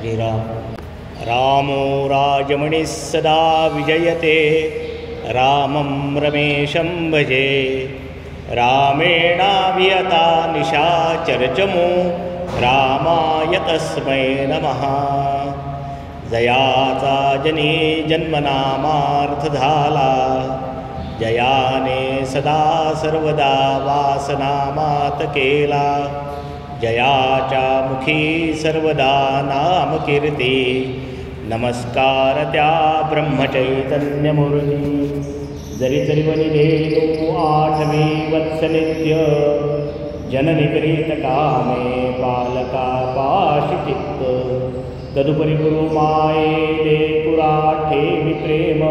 श्रीराम। रामो राजमणिः सदा विजयते, रामं रमेशं भजे। रामेणाभिहता निशाचरचमो, रामाय तस्मै नमः। जयाचा जनी जन्मनामार्थ झाला, जयाने सदा सर्वदा वासनामात केला। जयाच्या मुखी सर्वदा नाम कीर्ती, नमस्कार त्या ब्रह्मचैतन्यमूर्ती। जरी जरीवनी धेनु आठवे वत्सनित्य, जननी करीत कामे बालका पाशी चित्त। तदुपरी गुरु माये दे पुराठे विप्रेम,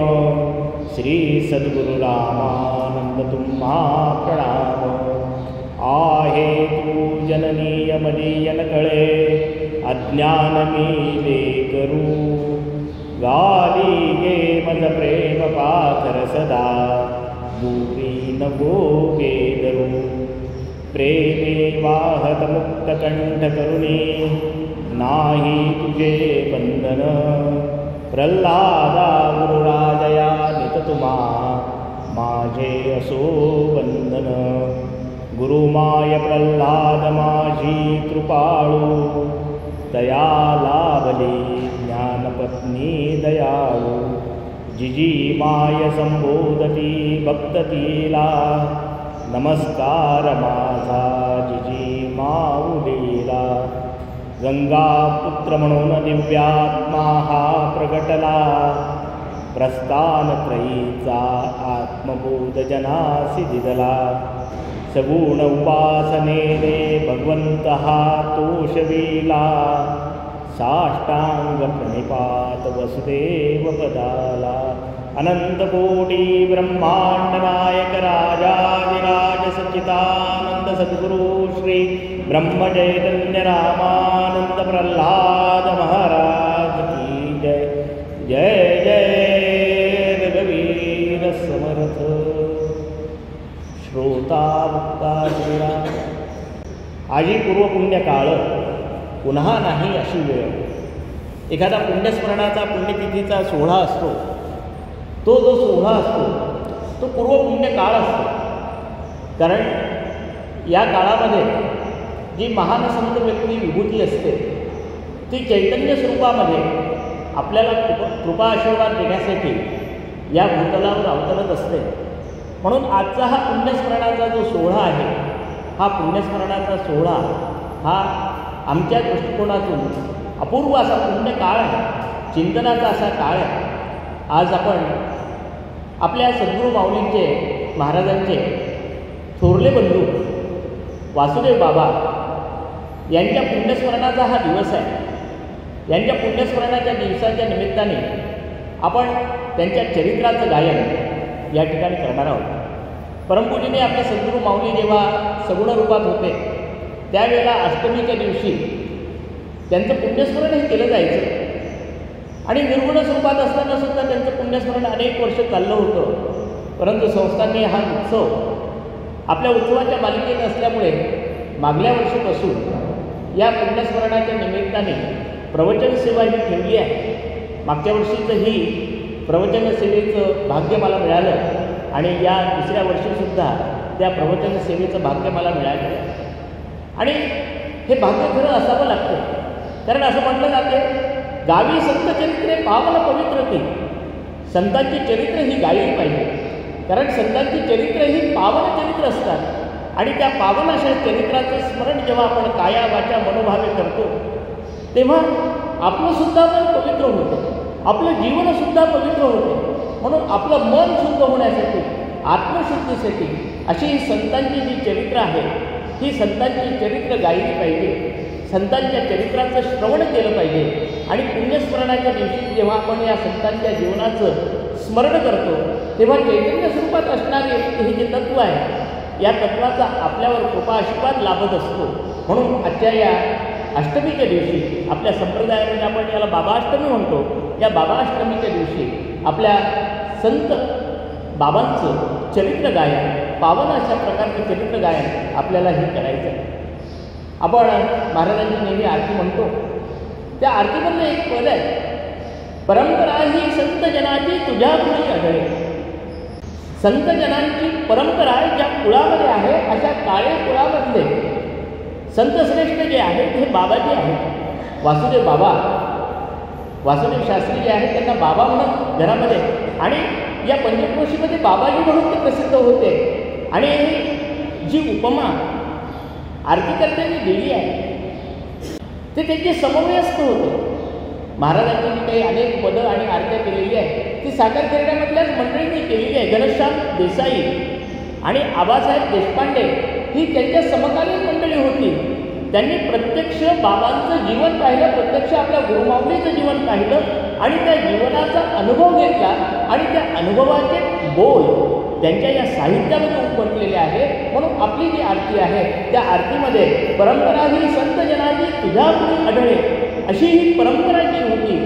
श्री सद्गुरु रामानंद तुम्हा प्रणाम। आहे तू जननीय मदीयन कळे, अज्ञान मी लेकरू। गाली गे मज प्रेम पाखर सदा, दूरी न भोगे दरू। प्रेमे वाहत मुक्त कंठ करुणी, नाही तुझे बंधन। प्रल्हादा गुरुराजया नित तुम्हा, माझे असो वंदन। गुरुमाय प्रल्हाद माझी कृपाळू, दया लाभली ज्ञानपत्नी दयाळू। जिजी माय संबोधती भक्त तिला, नमस्कार माझा जिजी माऊलीला। गंगा पुत्र म्हणून दिव्यात्मा हा प्रगटला, प्रस्थानत्रयीचा आत्मबोध जनासी दिदला। सगुण उपासनेने भगवंत हा तोषविला, साष्टांग प्रणिपात वसुदेव पदाला। अनंत कोटी ब्रह्मांड नायक राजाधिराज सच्चिदानंद सद्गुरु श्री ब्रह्म चैतन्य रामानंद प्रल्हाद महाराज की जय। जय जय रघुवीर समर्थ। श्रोता भक्ता श्रीराम। आजी पूर्वपुण्य काळ, पुन्हा नाही अशी वेळ। एखादा पुण्यस्मरणाचा पुण्यतिथीचा सोहळा असतो, तो जो सोहळा असतो तो पूर्वपुण्य काळ असतो। कारण या काळामध्ये जी महान संत व्यक्ती विभूती असते, ती चैतन्य स्वरूपामध्ये आपल्याला कृपा आशीर्वाद देण्यासाठी या भूतलावर अवतरत असते। म्हणून आजचा हा पुण्यस्मरणाचा जो सोहळा आहे, हा पुण्यस्मरणाचा सोहळा हा आमच्या दृष्टिकोनातून अपूर्व असा पुण्य काळ आहे, चिंतनाचा असा काळ आहे। आज आपण आपल्या सद्गुरू माऊलींचे महाराजांचे थोरले बंधू वासुदेव बाबा यांच्या पुण्यस्मरणाचा हा दिवस आहे। यांच्या पुण्यस्मरणाच्या दिवसाच्या निमित्ताने आपण त्यांच्या चरित्राचं गायन या ठिकाणी करणार आहोत। परमपूजीने आपले सद्गुरू माऊली जेव्हा सगुण रूपात होते, त्यावेळेला अष्टमीच्या दिवशी त्यांचं पुण्यस्मरण हे केलं जायचं। आणि निर्गुण स्वरूपात असताना सुद्धा त्यांचं पुण्यस्मरण अनेक वर्ष चाललं होतं। परंतु संस्थांनी हा उत्सव आपल्या उत्सवाच्या मालिकेत असल्यामुळे मागल्या वर्षीपासून या पुण्यस्मरणाच्या निमित्ताने प्रवचन सेवा ही ठेवली आहे। मागच्या वर्षीचं ही प्रवचन सेवेचं भाग्य मला मिळालं आणि या दुसऱ्या वर्षीसुद्धा त्या प्रवचन सेवेचं भाग्य मला मिळालं। आणि हे भाग्य खरं असावं लागतं, कारण असं म्हटलं जाते, गावी संत चरित्रे पावन पवित्र ती। संतांची चरित्र ही गायली पाहिजे, कारण संतांची चरित्र ही पावन चरित्र असतात। आणि त्या पावन अशा चरित्राचं स्मरण जेव्हा आपण काया वाचा मनोभावे करतो, तेव्हा आपलंसुद्धा मन पवित्र होतं, आपलं जीवनसुद्धा पवित्र होतं। म्हणून आपलं मन शुद्ध होण्यासाठी, आत्मशुद्धीसाठी अशी ही संतांची जी चरित्र आहे, ही संतांची चरित्र गायली पाहिजे, संतांच्या चरित्राचं श्रवण केलं पाहिजे। आणि पुण्यस्मरणाच्या दिवशी जेव्हा आपण या संतांच्या जीवनाचं स्मरण करतो, तेव्हा चैतन्य स्वरूपात असणारे हे जे तत्त्व आहे, या तत्त्वाचा आपल्यावर कृपा आशीर्वाद लाभत असतो। म्हणून आजच्या या अष्टमीच्या दिवशी आपल्या संप्रदायामध्ये आपण याला बाबाष्टमी म्हणतो, या बाबाष्टमीच्या दिवशी आपल्या संत बाबांचं चरित्र गायन, पावन अशा प्रकारचं चरित्र गायन आपल्याला हे करायचं आहे। आपण महाराजांची नेहमी आरती म्हणतो, त्या आरतीमधलं एक पद आहे, परंपरा ही संत जनाची तुझ्या कुळी आढळे. संत जनांची परंपरा ज्या कुळामध्ये आहे अशा काळे कुळामधले संत श्रेष्ठ जे आहेत हे बाबाजी आहेत. वासुदेव बाबा, वासुदेव शास्त्री जे आहेत त्यांना बाबा म्हणून घरामध्ये आणि या पंचक्रोशीमध्ये बाबाजी म्हणून ते प्रसिद्ध होते. आणि जी उपमा आरतीकर्त्यांनी दिली आहे ते त्यांचे समवयस्क होते. महाराजांची जी काही अनेक पदं आणि आरत्या केलेली आहे ती साखर खेरड्यामधल्याच मंडळींनी केलेली आहे. घनश्याम देसाई आणि आबासाहेब देशपांडे ही त्यांच्या समकालीन मंडळी होती. त्यांनी प्रत्यक्ष बाबांचं जीवन पाहिलं, प्रत्यक्ष आपल्या गुरुमाऊलीचं जीवन पाहिलं आणि त्या जीवनाचा अनुभव घेतला आणि त्या अनुभवाचे बोल त्यांच्या या साहित्यामध्ये उमटलेले आहे. म्हणून आपली जी आरती आहे त्या आरतीमध्ये परंपरा ही संत जनाची तुझ्या कुळी आढळे अशी ही परंपरा जी होती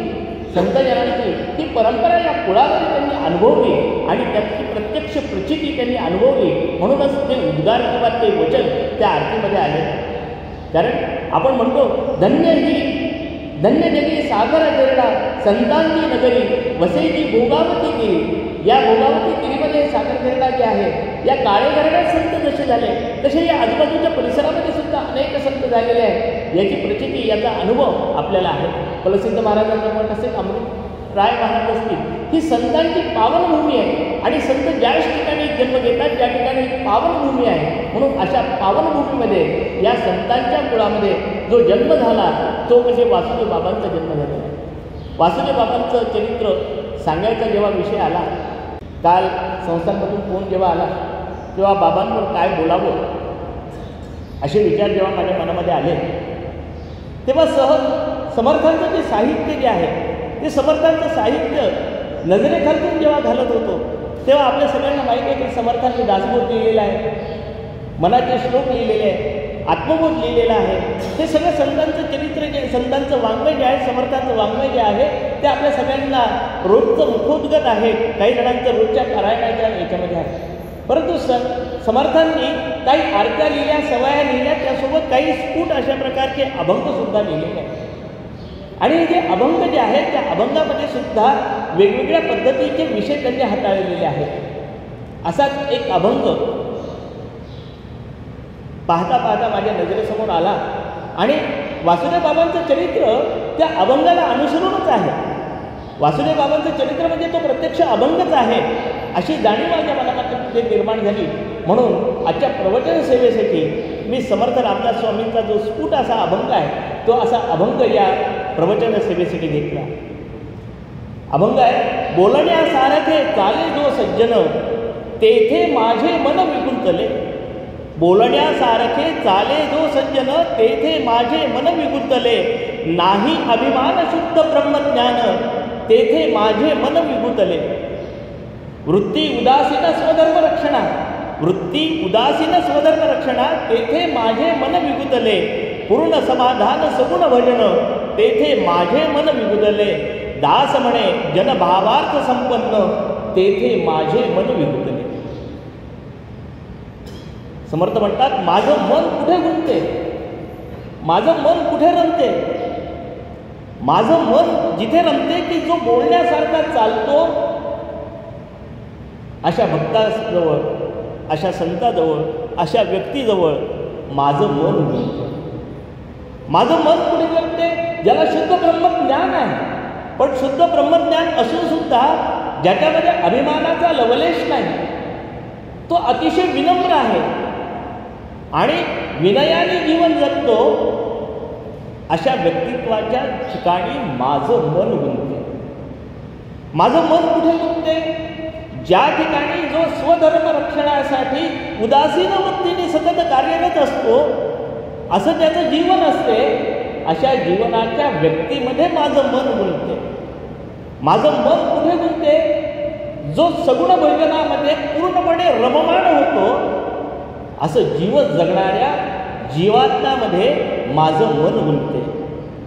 संत जनांची, ही परंपरा या कुळामध्ये त्यांनी अनुभवली आणि त्याची प्रत्यक्ष प्रचिती त्यांनी अनुभवली. म्हणूनच ते उद्गार किंवा ते वचन त्या आरतीमध्ये आले. कारण आपण म्हणतो धन्य जगी सागर खेरडा संतांची नगरी वसईची भोगावती गिरी. या भोगावती गिरीमध्ये सागर खेरडा जे आहे या काळे खेरड्यात संत जसे झाले तसे या आजूबाजूच्या परिसरामध्ये सुद्धा अनेक संत झालेले आहेत. याची प्रचिती, याचा अनुभव आपल्याला आहे. प्रसिद्ध महाराजांचं मठ असेल, अमृत राय महाराज असतील, ही संतांची पावनभूमी आहे आणि संत ज्याच ठिकाणी जन्म घेतात त्या ठिकाणी पावनभूमी आहे. म्हणून अशा पावनभूमीमध्ये या संतांच्या कुळामध्ये जो जन्म झाला तो म्हणजे वासुदेव बाबांचा जन्म झाला. वासुदेव बाबांचं चरित्र सांगायचा जेव्हा विषय आला, काल संस्थांमधून फोन जेव्हा आला तेव्हा बाबांवर काय बोलावं असे विचार जेव्हा माझ्या मनामध्ये आले तेव्हा सहज समर्थांचं जे साहित्य जे आहे ते समर्थांचं साहित्य नजरेखालून जेव्हा घालत होतो तेव्हा आपल्या सगळ्यांना माहिती आहे की समर्थांनी दासबोध लिहिलेला आहे, मनाचे श्लोक लिहिलेले आहे, आत्मबोध लिहिलेला आहे. हे सगळं संतांचं चरित्र जे, संतांचं वाङ्मय जे आहे, समर्थांचं वाङ्मय जे आहे ते आपल्या सगळ्यांना रोजचं मुखोद्गत आहे. काही जणांचं रोजच्या पारायणाच्या याच्यामध्ये आहे. परंतु समर्थांनी काही आरत्या लिहिल्या, सवया लिहिल्या, त्यासोबत काही स्फुट अशा प्रकारचे अभंगसुद्धा लिहिलेले आहेत. आणि जे अभंग जे आहेत त्या अभंगामध्ये सुद्धा वेगवेगळ्या पद्धतीचे विषय त्यांनी हाताळलेले आहेत. असाच एक अभंग पाहता पाहता माझ्या नजरेसमोर आला आणि वासुदेव बाबांचं चरित्र त्या अभंगाला अनुसरूनच आहे. वासुदेव बाबांचं चरित्र म्हणजे तो प्रत्यक्ष अभंगच आहे अशी जाणीव माझ्या मनामध्ये निर्माण झाली. म्हणून आजच्या प्रवचन सेवेसाठी मी समर्थ रामदास स्वामींचा जो स्फुट असा अभंग आहे तो असा अभंग या प्रवचन सेवेसाठी घेतला. अभंग आहे, बोलण्यासारखे चाले जो सज्जन तेथे माझे मन विकुंतले. बोलण्यासारखे चाले जो सज्जन तेथे माझे मन विगुतले. नाही अभिमान शुद्ध ब्रह्मज्ञान तेथे माझे मन विगुतले. वृत्ती उदासीन स्वधर्म रक्षणा, वृत्ती उदासीन स्वधर्म रक्षणा तेथे माझे मन विगुतले. पूर्ण समाधान सगुण भजन तेथे माझे मन विगुतले. दास म्हणे जन भावार्थ संपन्न तेथे माझे मन विगुतले. समर्थ म्हणतात माझं मन कुठे गुंतते, माझं मन कुठे रमते. माझं मन जिथे रमते की जो बोलण्यासारखा चालतो अशा भक्ताजवळ, अशा संताजवळ, अशा व्यक्तीजवळ माझं मन गुंततं. माझं मन कुठे गुंतते, ज्याला शुद्ध ब्रह्मज्ञान आहे. पण शुद्ध ब्रह्मज्ञान असून सुद्धा ज्याच्यामध्ये अभिमानाचा लवलेश नाही, तो अतिशय विनम्र आहे आणि विनयाने जीवन जगतो, अशा व्यक्तित्वाच्या ठिकाणी माझं मन गुंतते. माझं मन कुठे गुंतते, ज्या ठिकाणी जो स्वधर्म रक्षणासाठी उदासीन वृत्तीने सतत कार्यरत असतो, असं त्याचं जीवन असते, अशा जीवनाच्या व्यक्तीमध्ये माझं मन गुंतते. माझं मन कुठे गुंतते, जो सगुण भजनामध्ये पूर्णपणे रममाण होतो, असं जीवन जगणाऱ्या जीवात्म्यामध्ये माझं मन गुंतते.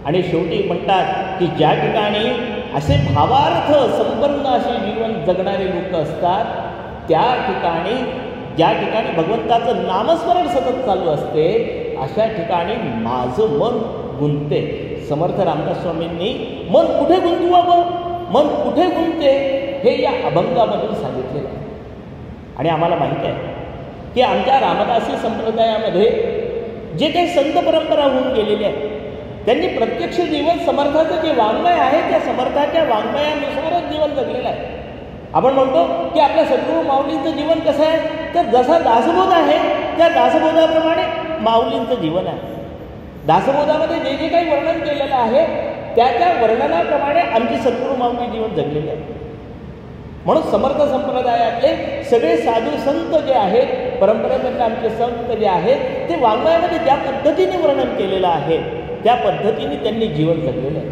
आणि शेवटी म्हणतात की ज्या ठिकाणी असे भावार्थ संपन्न असे जीवन जगणारे लोक असतात, त्या ठिकाणी ज्या ठिकाणी भगवंताचं नामस्मरण सतत चालू असते, अशा ठिकाणी माझं मन गुंतते. समर्थ रामदास स्वामींनी मन कुठे गुंतवावं, मन कुठे गुंतते हे या अभंगामधून सांगितलेलं आहे. आणि आम्हाला माहीत आहे की आमच्या रामदासी संप्रदायामध्ये जे काही संत परंपरा होऊन गेलेली आहे त्यांनी प्रत्यक्ष जीवन समर्थाचं जे वाङ्मय आहे त्या समर्थाच्या वाङ्मयानुसारच जीवन जगलेलं आहे. आपण म्हणतो की आपल्या सद्गुरू माऊलींचं जीवन कसं आहे, तर जसा दासबोध आहे त्या दासबोधाप्रमाणे माऊलींचं जीवन आहे. दासबोधामध्ये जे जे काही वर्णन केलेलं आहे त्या त्या वर्णनाप्रमाणे आमची सद्गुरू माऊली जीवन जगलेले आहे. म्हणून समर्थ संप्रदायातले सगळे साधू संत जे आहेत, परंपरेमधले आमचे संत जे आहेत, ते वाङ्मयामध्ये ज्या पद्धतीने वर्णन केलेलं आहे त्या पद्धतीने त्यांनी जीवन जगलेलं आहे.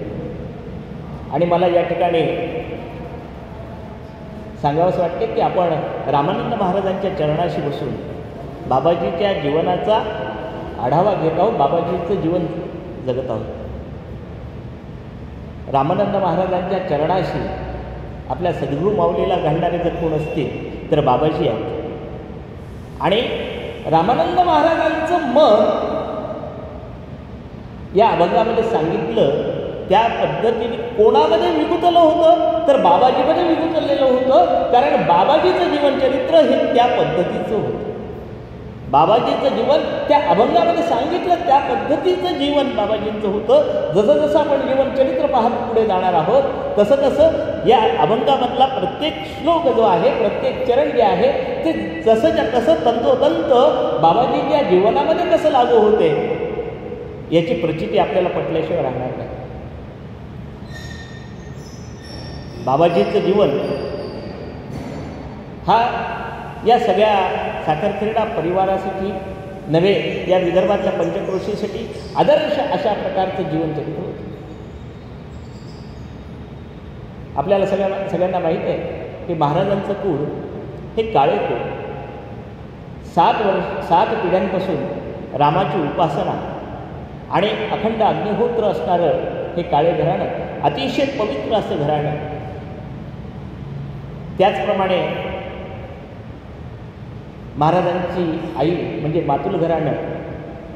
आणि मला या ठिकाणी सांगावंसं वाटते की आपण रामानंद महाराजांच्या चरणाशी बसून बाबाजीच्या जीवनाचा आढावा घेत आहोत, बाबाजीचं जीवन जगत आहोत. रामानंद महाराजांच्या चरणाशी आपल्या सद्गुरू माऊलीला घालणारे जर कोण असतील तर बाबाजी आहेत. आणि रामानंद महाराजांचं मन या अभंगामध्ये सांगितलं त्या पद्धतीने कोणामध्ये विगुतलं होतं, तर बाबाजीमध्ये विगुतलेलं होतं. कारण बाबाजीचं जीवनचरित्र हे त्या पद्धतीचं होतं. बाबाजीचं जीवन त्या अभंगामध्ये सांगितलं त्या पद्धतीचं जीवन बाबाजींचं होतं. जसं जसं आपण जीवनचरित्र पाहत पुढे जाणार आहोत तसं तसं या अभंगामधला प्रत्येक श्लोक जो आहे, प्रत्येक चरण जे आहे ते जसंच्या तसं तंतोतंत बाबाजीच्या जीवनामध्ये कसं लागू होते याची प्रचिती आपल्याला पटल्याशिवाय राहणार नाही. बाबाजीचं जीवन हा या सगळ्या साखरखेर्डा परिवारासाठी नव्हे, या विदर्भातल्या पंचक्रोशीसाठी आदर्श अशा प्रकारचं जीवनचरित्र होतं. आपल्याला सगळ्यांना माहीत आहे की महाराजांचं कुळ हे काळे कुळ. 7 पिढ्यांपासून रामाची उपासना आणि अखंड अग्निहोत्र असणारं हे काळे घराणं अतिशय पवित्र असं घराणं. त्याचप्रमाणे महाराजांची आई म्हणजे मातुल घराणं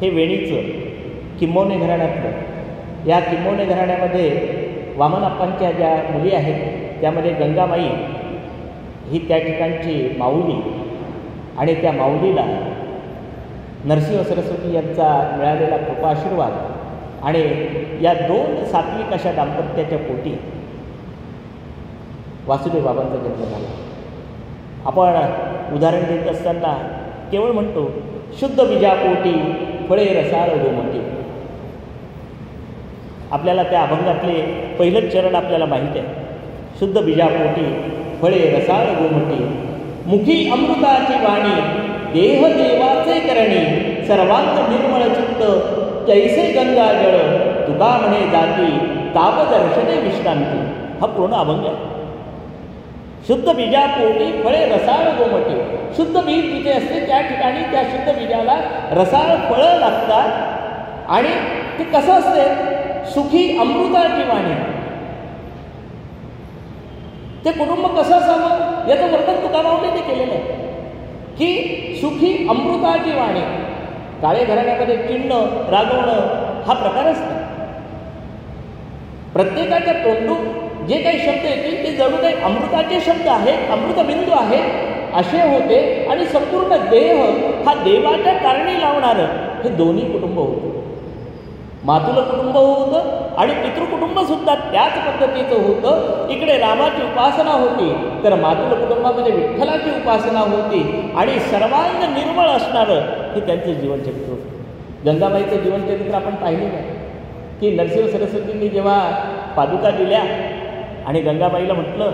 हे वेणीचं किंमोने घराण्यातलं. या किंमोने घराण्यामध्ये वामनप्पांच्या ज्या मुली आहेत त्यामध्ये गंगामाई ही त्या ठिकाणची माऊली, आणि त्या माऊलीला नरसिंह सरस्वती यांचा मिळालेला कृपाशीर्वाद आणि या 2 सात्विक अशा दाम्पत्याच्या पोटी वासुदेव बाबांचा जन्म झाला. आपण उदाहरण देत असताना केवळ म्हणतो शुद्ध बीजापोटी फळे रसाळ गोमटी. आपल्याला त्या अभंगातले पहिलंच चरण आपल्याला माहीत आहे. शुद्ध बीजापोटी फळे रसाळ गोमटी, मुखी अमृताची वाणी, देह देवाचे करणी, सर्वांत निर्मळ चित्त जैसे गंगा जळ, तुका म्हणे जाती ताप दर्शने विश्रांती. हा पूर्ण अभंग आहे. शुद्ध बीजापोटी फळे रसाळ गोमटी. शुद्ध बीज जिथे असते त्या ठिकाणी त्या शुद्ध बीजाला रसाळ फळं लागतात. आणि ते कसं असते, सुखी अमृताची वाणी. ते कुटुंब कसं असावं याचं वर्णन तुकारामांनी केलेलं आहे की सुखी अमृताची वाणी. काळे घराण्यामध्ये चिडणं रागवणं हा प्रकारच नाही. प्रत्येकाच्या तोंडून जे काही शब्द येतील ते जणू काही अमृताचे शब्द आहेत, अमृतबिंदू आहेत असे होते. आणि संपूर्ण देह हा देवाच्या कारणी लावणारं हे दोन्ही कुटुंब होतं. मातुल कुटुंब होतं आणि पितृकुटुंबसुद्धा त्याच पद्धतीचं होतं. इकडे रामाची उपासना होती तर मातुल कुटुंबामध्ये विठ्ठलाची उपासना होती. आणि सर्वांग निर्मळ असणारं हे त्यांचं जीवनचरित्र होतं. गंगाबाईचं जीवनचरित्र आपण पाहिलेलं आहे की नरसिंह सरस्वतींनी जेव्हा पादुका दिल्या आणि गंगाबाईला म्हटलं,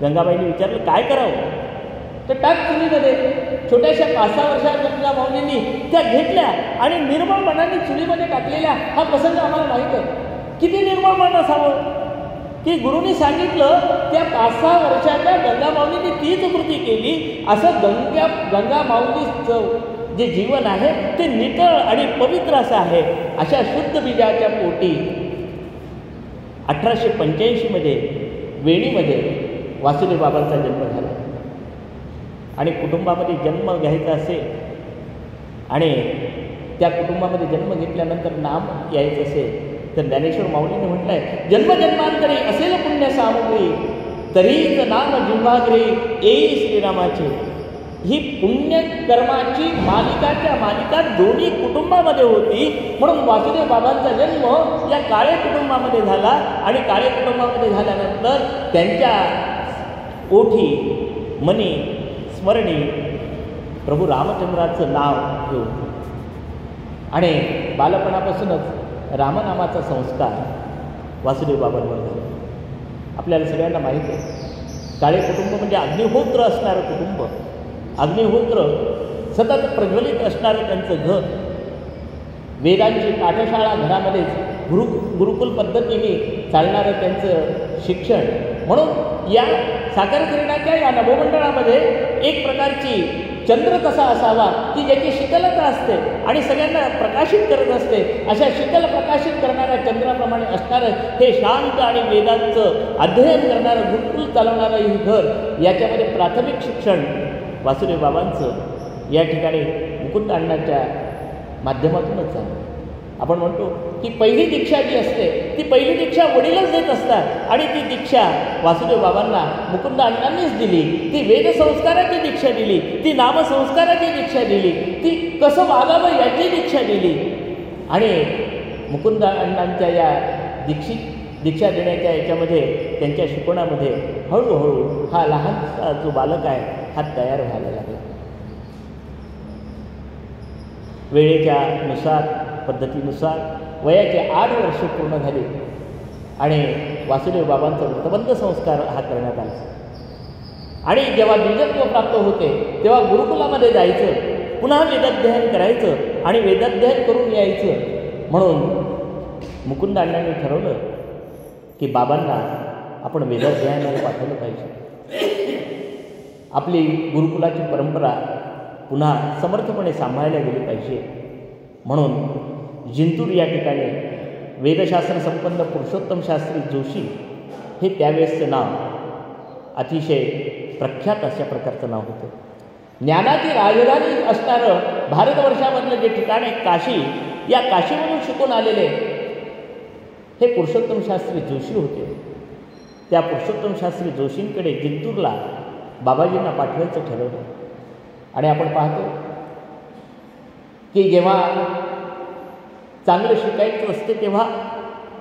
गंगाबाईने विचारलं काय करावं, तर टाक चुलीमध्ये. छोट्याशा 5-6 वर्षाच्या माऊलींनी त्या घेतल्या आणि निर्मळ मनाने चुलीमध्ये टाकलेल्या. हा प्रसंग आम्हाला माहीत आहे. किती निर्मळ मन असावं की गुरुनी सांगितलं त्या 5-6 वर्षाच्या गंगा माऊलींनी तीच कृती केली. असं गंगा माऊलीचं जे जीवन आहे ते नितळ आणि पवित्र असं आहे. अशा शुद्ध बीजाच्या पोटी 1885 वेणीमध्ये वासुदेव बाबांचा जन्म झाला. आणि कुटुंबामध्ये जन्म घ्यायचा असेल आणि त्या कुटुंबामध्ये जन्म घेतल्यानंतर नाम यायचं असेल तर ज्ञानेश्वर माऊलीने म्हटलंय, जन्मजन्मांतरी असेल पुण्य सामुग्री, तरीच नाम जिव्हाग्री येई श्रीरामाचे. ही पुण्यकर्माची मालिका दोन्ही कुटुंबामध्ये होती. म्हणून वासुदेव बाबांचा जन्म या काळे कुटुंबामध्ये झाला आणि काळे कुटुंबामध्ये झाल्यानंतर त्यांच्या ओठी मनी स्मरणी प्रभू रामचंद्राचं नाव घेऊन आणि बालपणापासूनच रामनामाचा संस्कार वासुदेव बाबांवर झाला. आपल्याला सगळ्यांना माहिती आहे, काळे कुटुंब म्हणजे अग्निहोत्र असणारं कुटुंब, अग्निहोत्र सतत प्रज्वलित असणारं त्यांचं घर, वेदांची पाठशाळा घरामध्येच गुरुकुल पद्धतीने चालणारं त्यांचं शिक्षण. म्हणून या साखरखिरणाच्या या नभोमंडळामध्ये एक प्रकारची चंद्र कसा असावा की ज्याची शीतलता असते आणि सगळ्यांना प्रकाशित करत असते, अशा शीतल प्रकाशित करणाऱ्या चंद्राप्रमाणे असणारं हे शांत आणि वेदांचं अध्ययन करणारं गुरुकुल चालवणारं हे घर, याच्यामध्ये प्राथमिक शिक्षण वासुदेव बाबांचं या ठिकाणी मुकुंद अण्णांच्या माध्यमातूनच झालं. आपण म्हणतो की पहिली दीक्षा जी असते ती पहिली दीक्षा वडीलच देत असतात आणि ती दीक्षा वासुदेव बाबांना मुकुंद अण्णांनीच दिली. ती वेदसंस्काराची दीक्षा दिली, ती नामसंस्काराची दीक्षा दिली, ती कसं वागावं याची दीक्षा दिली. आणि मुकुंद अण्णांच्या या दीक्षा देण्याच्या याच्यामध्ये त्यांच्या शिकवणामध्ये हळूहळू हा लहानसा जो बालक आहे हा तयार व्हायला लागला. वेळेच्या नुसार पद्धतीनुसार वयाचे 8 वर्ष पूर्ण झाली आणि वासुदेव बाबांचा वृत्तबंध संस्कार हा करण्यात आला. आणि जेव्हा द्विजत्व प्राप्त होते तेव्हा गुरुकुलामध्ये जायचं, पुन्हा वेदाध्ययन करायचं आणि वेदाध्ययन करून यायचं. म्हणून मुकुंद अण्णांनी ठरवलं की बाबांना आपण वेदाध्ययनाला पाठवलं पाहिजे. आपली गुरुकुलाची परंपरा पुन्हा समर्थपणे सांभाळल्या गेली पाहिजे. म्हणून जिंतूर या ठिकाणी वेदशास्त्र संपन्न पुरुषोत्तम शास्त्री जोशी हे त्यावेळेसचं नाव अतिशय प्रख्यात अशा प्रकारचं नाव होतं. ज्ञानाची राजधानी असणारं भारतवर्षामधलं जे ठिकाण आहे काशी, या काशीमधून शिकून आलेले हे पुरुषोत्तम शास्त्री जोशी होते. त्या पुरुषोत्तम शास्त्री जोशींकडे जिंतूरला बाबाजींना पाठवायचं ठरवलं. आणि आपण पाहतो की जेव्हा चांगलं शिकायचं असते तेव्हा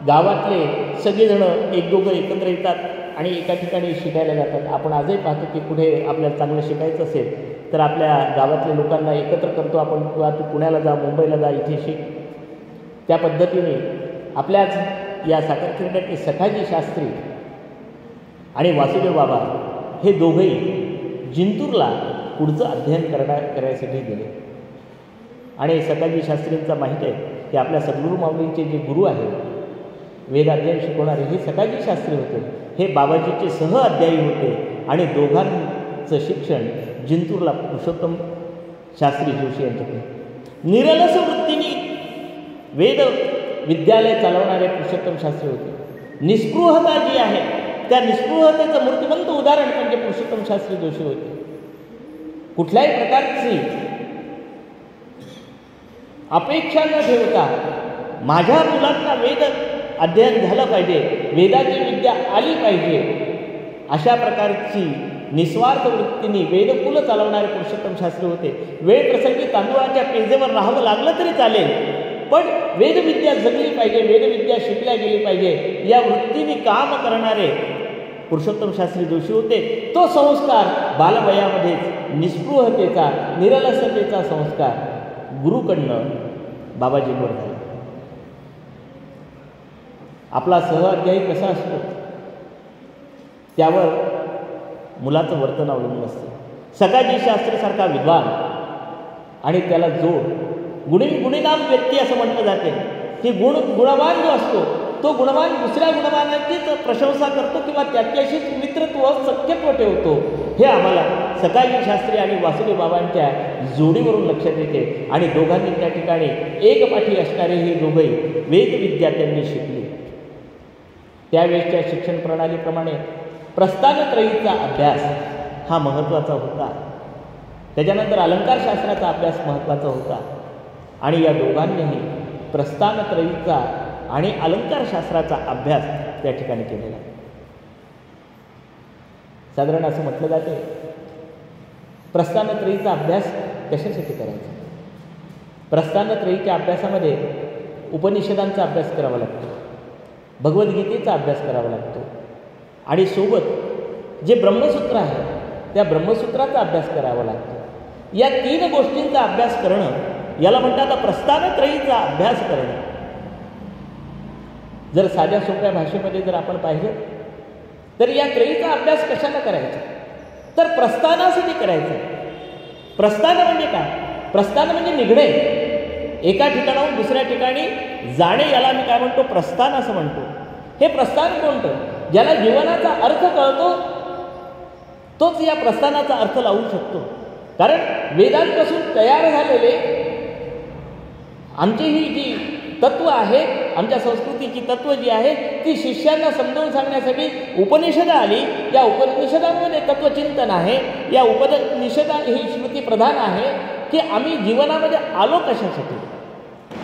गावातले सगळेजणं एक दोघं एकत्र येतात आणि एका ठिकाणी शिकायला जातात. आपण आजही पाहतो की कुठे आपल्याला चांगलं शिकायचं असेल तर आपल्या गावातल्या लोकांना एकत्र करतो आपण, किंवा तू पुण्याला जा, मुंबईला जा, इथे शिक. त्या पद्धतीने आपल्याच या साखरखिरड्यातले सखाजी शास्त्री आणि वासुदेव बाबा हे दोघंही जिंतूरला पुढचं अध्ययन करायसाठी गेले. आणि सखाजी शास्त्रींचा माहीत आहे की आपल्या सद्गुरू माऊलींचे जे गुरु आहेत, वेद अध्ययन शिकवणारे, हे सखाजी शास्त्री होते. हे बाबाजीचे सह अध्यायी होते आणि दोघांचं शिक्षण जिंतूरला पुरुषोत्तम शास्त्री जोशी यांच्याकडे. निरलस वृत्तीने वेद विद्यालय चालवणारे पुरुषोत्तम शास्त्री होते. निस्पृहता जी आहे त्या निस्पृहतेचं मूर्तिमंत उदाहरण म्हणजे पुरुषोत्तम शास्त्री जोशी होते. कुठल्याही प्रकारची अपेक्षा न ठेवता माझ्या मुलांना वेद अध्ययन झालं पाहिजे, वेदाची विद्या आली पाहिजे, अशा प्रकारची निस्वार्थ वृत्तीने वेदकुल चालवणारे पुरुषोत्तम शास्त्री होते. वेळ प्रसंगी तांदूळाच्या पेजेवर राहावं लागलं तरी चालेल, पण वेदविद्या जगली पाहिजे, वेदविद्या शिकल्या गेली पाहिजे या वृत्तीने काम करणारे पुरुषोत्तम शास्त्री जोशी होते. तो संस्कार बालवयामध्येच निस्पृहतेचा, निरलसतेचा संस्कार गुरुकडनं बाबाजींवर झाला. आपला सहअध्यायी कसा असतो त्यावर मुलाचं वर्तन अवलंबून असतं. सखाजी शास्त्रीसारखा विद्वान आणि त्याला जोड गुणीनाम व्यक्ती असं म्हटलं जाते की गुणवान जो असतो तो गुणवान दुसऱ्या गुणवानाचीच प्रशंसा करतो किंवा त्याच्याशीच मित्रत्व, सख्यत्व ठेवतो. हे आम्हाला सखाजी शास्त्री आणि वासुदेव बाबांच्या जोडीवरून लक्षात येते. आणि दोघांनी त्या ठिकाणी एकपाठी असणारे हे दोघंही वेदविद्या त्यांनी शिकली. त्यावेळेसच्या शिक्षण प्रणालीप्रमाणे प्रस्थानत्रयीचा अभ्यास हा महत्त्वाचा होता. त्याच्यानंतर अलंकारशास्त्राचा अभ्यास महत्त्वाचा होता. आणि या दोघांनीही प्रस्थानत्रयीचा आणि अलंकारशास्त्राचा अभ्यास त्या ठिकाणी केलेला आहे. साधारण असं म्हटलं जाते, प्रस्थानत्रयीचा अभ्यास कशासाठी करायचा? प्रस्थानत्रयीच्या अभ्यासामध्ये उपनिषदांचा अभ्यास करावा लागतो, भगवद्गीतेचा अभ्यास करावा लागतो आणि सोबत जे ब्रह्मसूत्र आहे त्या ब्रह्मसूत्राचा अभ्यास करावा लागतो. या 3 गोष्टींचा अभ्यास करणं याला म्हणतात प्रस्थानत्रयीचा अभ्यास करणं. जर साध्या सोप्या भाषेमध्ये जर आपण पाहिलं तर या त्रयीचा अभ्यास कशाला करायचा? तर प्रस्थानासाठी करायचा. प्रस्थान म्हणजे काय? प्रस्थान म्हणजे निघणे, एका ठिकाणाहून दुसऱ्या ठिकाणी जाणे, याला मी काय म्हणतो? प्रस्थान असं म्हणतो. हे प्रस्थान कोणतं? ज्याला जीवनाचा अर्थ कळतो तोच या प्रस्थानाचा अर्थ लावू शकतो. कारण वेदांपासून तयार झालेले आमची ही जी तत्व आहे, आमच्या संस्कृतीची तत्व जी आहे ती शिष्यांना समजावून सांगण्यासाठी उपनिषदं आली. या उपनिषदांमध्ये तत्वचिंतन आहे. या उपनिषदा ही श्रुती प्रधान आहे की आम्ही जीवनामध्ये आलो कशासाठी,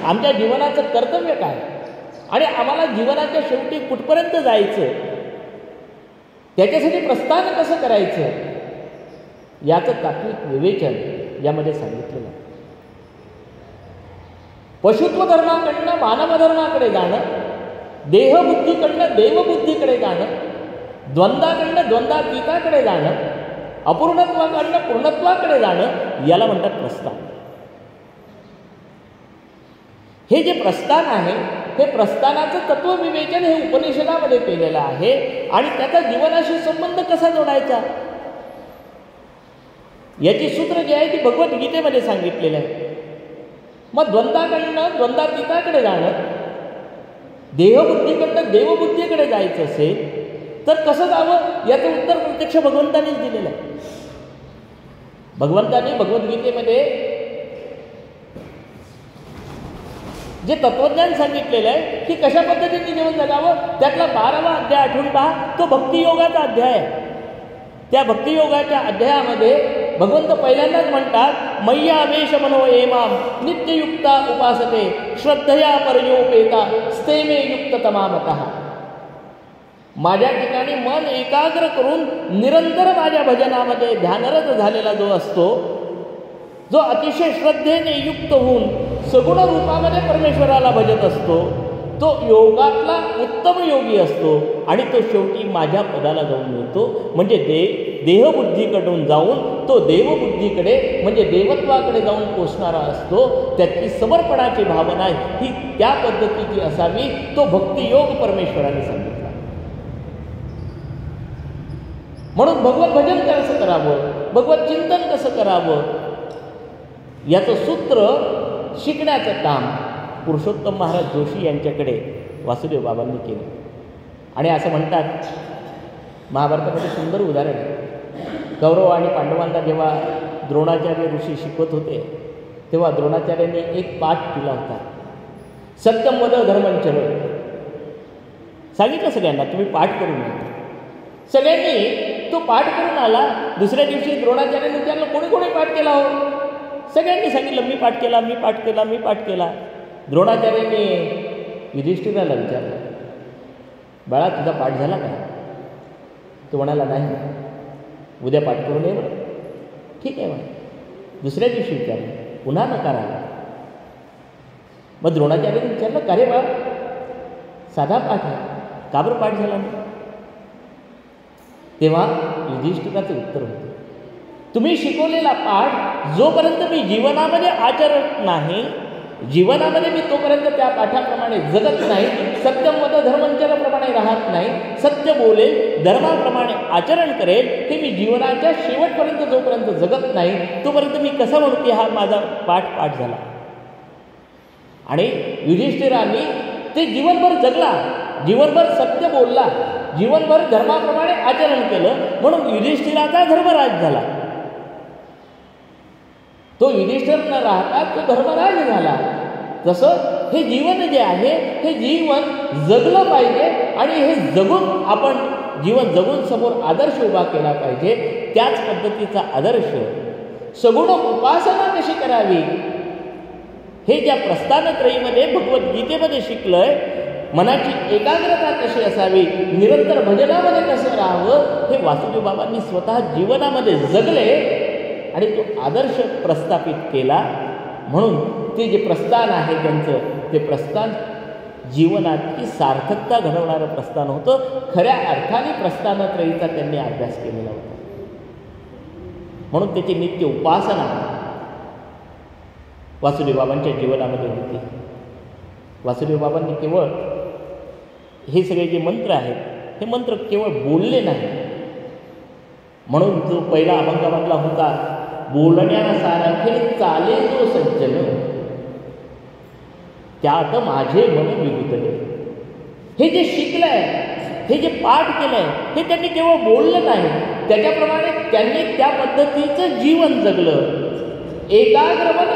आमच्या जीवनाचं कर्तव्य काय आणि आम्हाला जीवनाच्या शेवटी कुठपर्यंत जायचं, त्याच्यासाठी प्रस्थान कसं करायचं, याचं तात्विक विवेचन यामध्ये सांगितलेलं आहे. पशुत्व धर्माकडनं मानव धर्माकडे जाणं, देहबुद्धीकडनं देवबुद्धीकडे जाणं, द्वंद्वाकडनं द्वंद्वातीताकडे जाणं, अपूर्णत्वाकडनं पूर्णत्वाकडे जाणं, याला म्हणतात प्रस्थान. हे जे प्रस्थान आहे हे प्रस्थानाचं तत्वविवेचन हे उपनिषदामध्ये केलेलं आहे. आणि त्याचा जीवनाशी संबंध कसा जोडायचा याची सूत्र जी आहे ती भगवद्गीतेमध्ये सांगितलेलं आहे. मग द्वंद्वाकडनं द्वंद्वातीताकडे जाणं, देहबुद्धीकडनं देवबुद्धीकडे जायचं असेल तर कसं जावं याचं उत्तर प्रत्यक्ष भगवंतानीच दिलेलं आहे. भगवंतानी भगवद्गीतेमध्ये जे तत्वज्ञान सांगितलेलं आहे की कशा पद्धतीने जीवन जगावं, त्यातला 12वा अध्याय आठवून पहा, तो भक्तियोगाचा अध्याय आहे. त्या भक्तियोगाच्या अध्यायामध्ये भगवंत पहिल्यांदाच म्हणतात, मय्यावेश मनो ये माम नित्ययुक्ता उपासते श्रद्धया परयोपेता स्तेमे युक्त तमामतः. माझ्या ठिकाणी मन एकाग्र करून निरंतर माझ्या भजनामध्ये ध्यानरत झालेला जो असतो, जो अतिशय श्रद्धेने युक्त होऊन सगुण रूपामध्ये परमेश्वराला भजत असतो, तो योगातला उत्तम योगी असतो आणि तो शेवटी माझ्या पदाला जाऊन मिळतो. म्हणजे देहबुद्धीकडून जाऊन तो देवबुद्धीकडे म्हणजे देवत्वाकडे जाऊन पोचणारा असतो. त्याची समर्पणाची भावना ही त्या पद्धतीची असावी. तो भक्तियोग परमेश्वराने सांगितला. म्हणून भगवत भजन कसं करावं, भगवत चिंतन कसं करावं याचं सूत्र शिकण्याचं काम पुरुषोत्तम महाराज जोशी यांच्याकडे वासुदेव बाबांनी केलं. आणि असं म्हणतात, महाभारतामध्ये सुंदर उदाहरण आहे. कौरव आणि पांडवांना जेव्हा द्रोणाचार्य ऋषी शिकवत होते तेव्हा द्रोणाचार्यांनी एक पाठ दिला होता, सत्यम वद धर्मंचर. सांगितलं सगळ्यांना तुम्ही पाठ करून या. सगळ्यांनी तो पाठ करून आला. दुसऱ्या दिवशी द्रोणाचार्यांनी विचारलं, कोणी कोणी पाठ केला हो? सगळ्यांनी सांगितलं, मी पाठ केला, मी पाठ केला, मी पाठ केला. द्रोणाचार्यांनी युधिष्ठिराला विचारलं, बाळा तुझा पाठ झाला का? तो म्हणाला, नाही. उद्या पाठ करून ये बरं. ठीक आहे म्हणा. दुसऱ्या दिवशी विचारलं, पुन्हा नकार आला. मग द्रोणाचार्यांनी विचारलं, का रे बाळा साधा पाठ आहे, का बरं पाठ झाला नाही? तेव्हा युधिष्ठिराचं उत्तर होतं, तुम्ही शिकवलेला पाठ जोपर्यंत मी जीवनामध्ये आचरत नाही, जीवनामध्ये मी तोपर्यंत त्या पाठाप्रमाणे जगत नाही, सत्यमत धर्मंचरप्रमाणे राहत नाही, सत्य बोलेल, धर्माप्रमाणे आचरण करेल, ते मी जीवनाच्या शेवटपर्यंत जोपर्यंत जगत नाही तोपर्यंत मी कसं म्हणू की हा माझा पाठ झाला. आणि युधिष्ठिरांनी ते जीवनभर जगला, जीवनभर सत्य बोलला, जीवनभर धर्माप्रमाणे आचरण केलं, म्हणून युधिष्ठिराचा धर्मराज झाला. तो युधिष्ठिर न राहता तो धर्मराज झाला. तसं हे जीवन जे आहे हे जीवन जगलं पाहिजे आणि हे जगून आपण जीवन जगून समोर आदर्श उभा केला पाहिजे. त्याच पद्धतीचा आदर्श सगुण उपासना कशी करावी हे ज्या प्रस्थानत्रयीमध्ये भगवद्गीतेमध्ये शिकलंय मनाची एकाग्रता कशी असावी, निरंतर भजनामध्ये कसं राहावं, हे वासुदेव बाबांनी स्वतः जीवनामध्ये जगले आणि तो आदर्श प्रस्थापित केला. म्हणून ते जे प्रस्थान आहे त्यांचं, ते प्रस्थान जीवनाची सार्थकता घडवणारं प्रस्थान होतं. खऱ्या अर्थाने प्रस्थानत्रयीचा त्यांनी अभ्यास केलेला होता. म्हणून त्याची नित्य उपासना वासुदेव बाबांच्या जीवनामध्ये होती. वासुदेव बाबांनी केवळ हे सगळे जे मंत्र आहेत, हे मंत्र केवळ बोलले नाही. म्हणून जो पहिला अभंगामधला होता, बोलण्याला सारखे चाले जो सज्जन, त्यात माझे मन विगुतले. हे जे शिकलंय, हे जे पाठ केलंय, हे त्यांनी केवळ बोललं नाही, त्याच्याप्रमाणे त्यांनी त्या पद्धतीचं जीवन जगलं. एकाग्र मन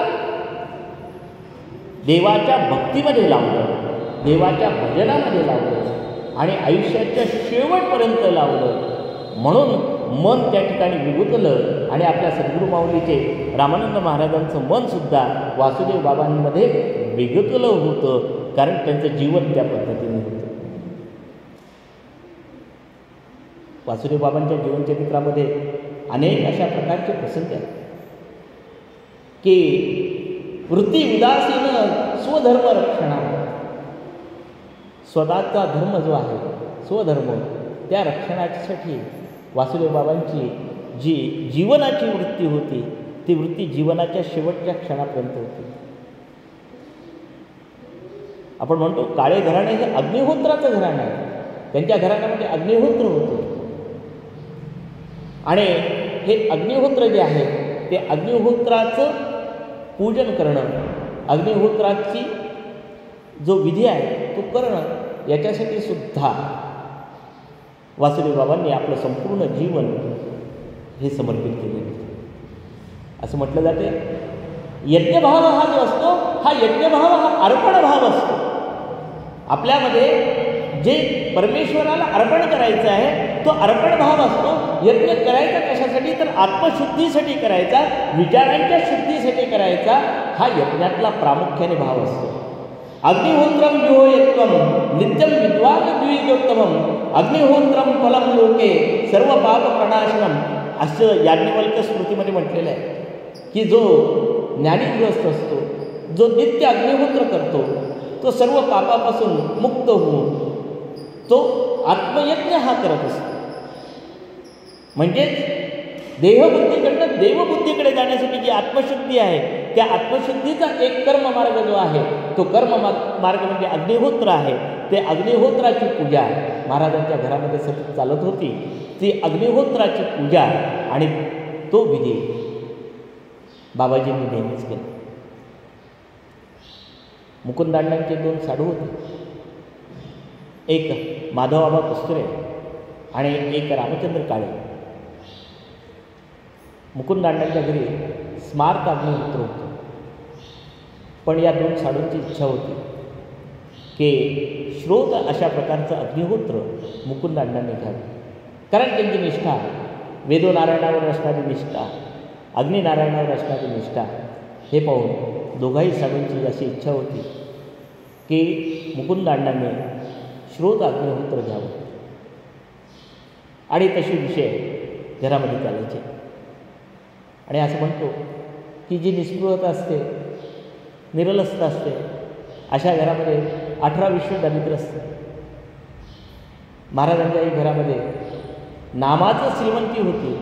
देवाच्या भक्तीमध्ये लावलं, देवाच्या भजनामध्ये लावलं आणि आयुष्याच्या शेवटपर्यंत लावलं. म्हणून मन त्या ठिकाणी विगुतलं आणि आपल्या सद्गुरू माऊलीचे रामानंद महाराजांचं मनसुद्धा वासुदेव बाबांमध्ये विगुतलं होतं, कारण त्यांचं जीवन त्या पद्धतीने होतं. वासुदेव बाबांच्या जीवनचरित्रामध्ये अनेक अशा प्रकारचे प्रसंग आहेत की वृत्ती उदासीन स्वधर्म रक्षणा, स्वतःचा धर्म जो आहे स्वधर्म, त्या रक्षणासाठी वासुदेव बाबांची जी जीवनाची वृत्ती होती, ती वृत्ती जीवनाच्या शेवटच्या क्षणापर्यंत होती. आपण म्हणतो काळे घराणे हे अग्निहोत्राचं घराणं आहे. त्यांच्या घराण्यामध्ये अग्निहोत्र होतं आणि हे अग्निहोत्र जे आहे ते अग्निहोत्राचं पूजन करणं, अग्निहोत्राची जो विधी आहे तो करणं, याच्यासाठी सुद्धा वासुदेव बाबांनी आपलं संपूर्ण जीवन हे समर्पित केलेलं होतं. असं म्हटलं जाते, यज्ञभाव हा जो असतो, हा यज्ञभाव हा अर्पणभाव असतो. आपल्यामध्ये जे परमेश्वराला अर्पण करायचं आहे तो अर्पणभाव असतो. यज्ञ करायचा कशासाठी, तर आत्मशुद्धीसाठी करायचा, विचारांच्या शुद्धीसाठी करायचा, हा यज्ञातला प्रामुख्याने भाव असतो. अग्निहोत्रम विहोयत्वम नित्यम विद्वान द्विजोत्तमम अग्निहोत्रम फलम लोके सर्व पाप प्रणाशनम, असं याज्ञवल्क स्मृतीमध्ये म्हटलेलं आहे की जो ज्ञानीग्रस्त असतो, जो नित्य अग्निहोत्र करतो, तो सर्व पापापासून मुक्त होऊन तो आत्मयज्ञ हा करत असतो. म्हणजेच देहबुद्धीकडनं देवबुद्धीकडे जाण्यासाठी जी आत्मशुद्धी आहे, त्या आत्मशुद्धीचा एक कर्ममार्ग जो आहे, तो कर्ममार्ग म्हणजे अग्निहोत्र आहे. ते अग्निहोत्राची पूजा महाराजांच्या घरामध्ये सतत चालत होती. ती अग्निहोत्राची पूजा आणि तो विधी बाबाजींनी नेहमीच केला. मुकुंदांडांचे 2 साधू होते, एक माधवबाबा कस्तुरे आणि एक रामचंद्र काळे. मुकुंदांडांच्या घरी स्मार्त अग्निहोत्र होतं, पण या 2 साधूंची इच्छा होती की श्रोत अशा प्रकारचं अग्निहोत्र मुकुंदांडांनी घ्यावं. कारण त्यांची निष्ठा, वेदोनारायणावर असणारी निष्ठा, अग्निनारायणावर असणारी निष्ठा, हे पाहून दोघाही साधूंची अशी इच्छा होती की मुकुंदांडांनी श्रोत अग्निहोत्र घ्यावं. आणि तसे विषय घरामध्ये चालायचे. आणि असं म्हणतो की जी निस्पृहता असते, निरलसता असते, अशा घरामध्ये 18-20 दारिद्र्य असतं. महाराजांच्याही घरामध्ये नामाचं श्रीमंती होती,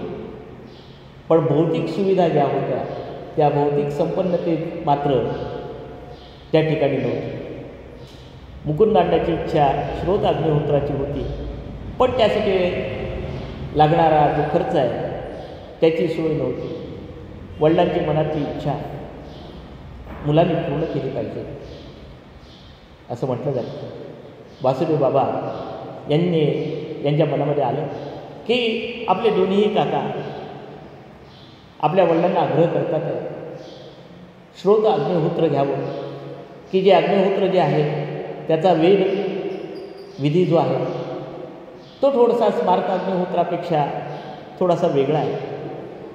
पण भौतिक सुविधा ज्या होत्या त्या भौतिक संपन्नतेत मात्र त्या ठिकाणी नव्हती. मुकुंदांडाची इच्छा श्रोत अग्निहोत्राची होती, पण त्यासाठी लागणारा जो खर्च आहे त्याची सोय नव्हती. वडिलांची मनाची इच्छा मुलांनी पूर्ण केली पाहिजे असं म्हटलं जातं. वासुदेव बाबा यांच्या मनामध्ये आलं की आपले दोन्हीही काका आपल्या वडिलांना आग्रह करतात आहे श्रोत अग्निहोत्र घ्यावं, की जे अग्निहोत्र जे आहे त्याचा वेद विधी जो आहे तो थोडासा स्मार्त अग्निहोत्रापेक्षा थोडासा वेगळा आहे,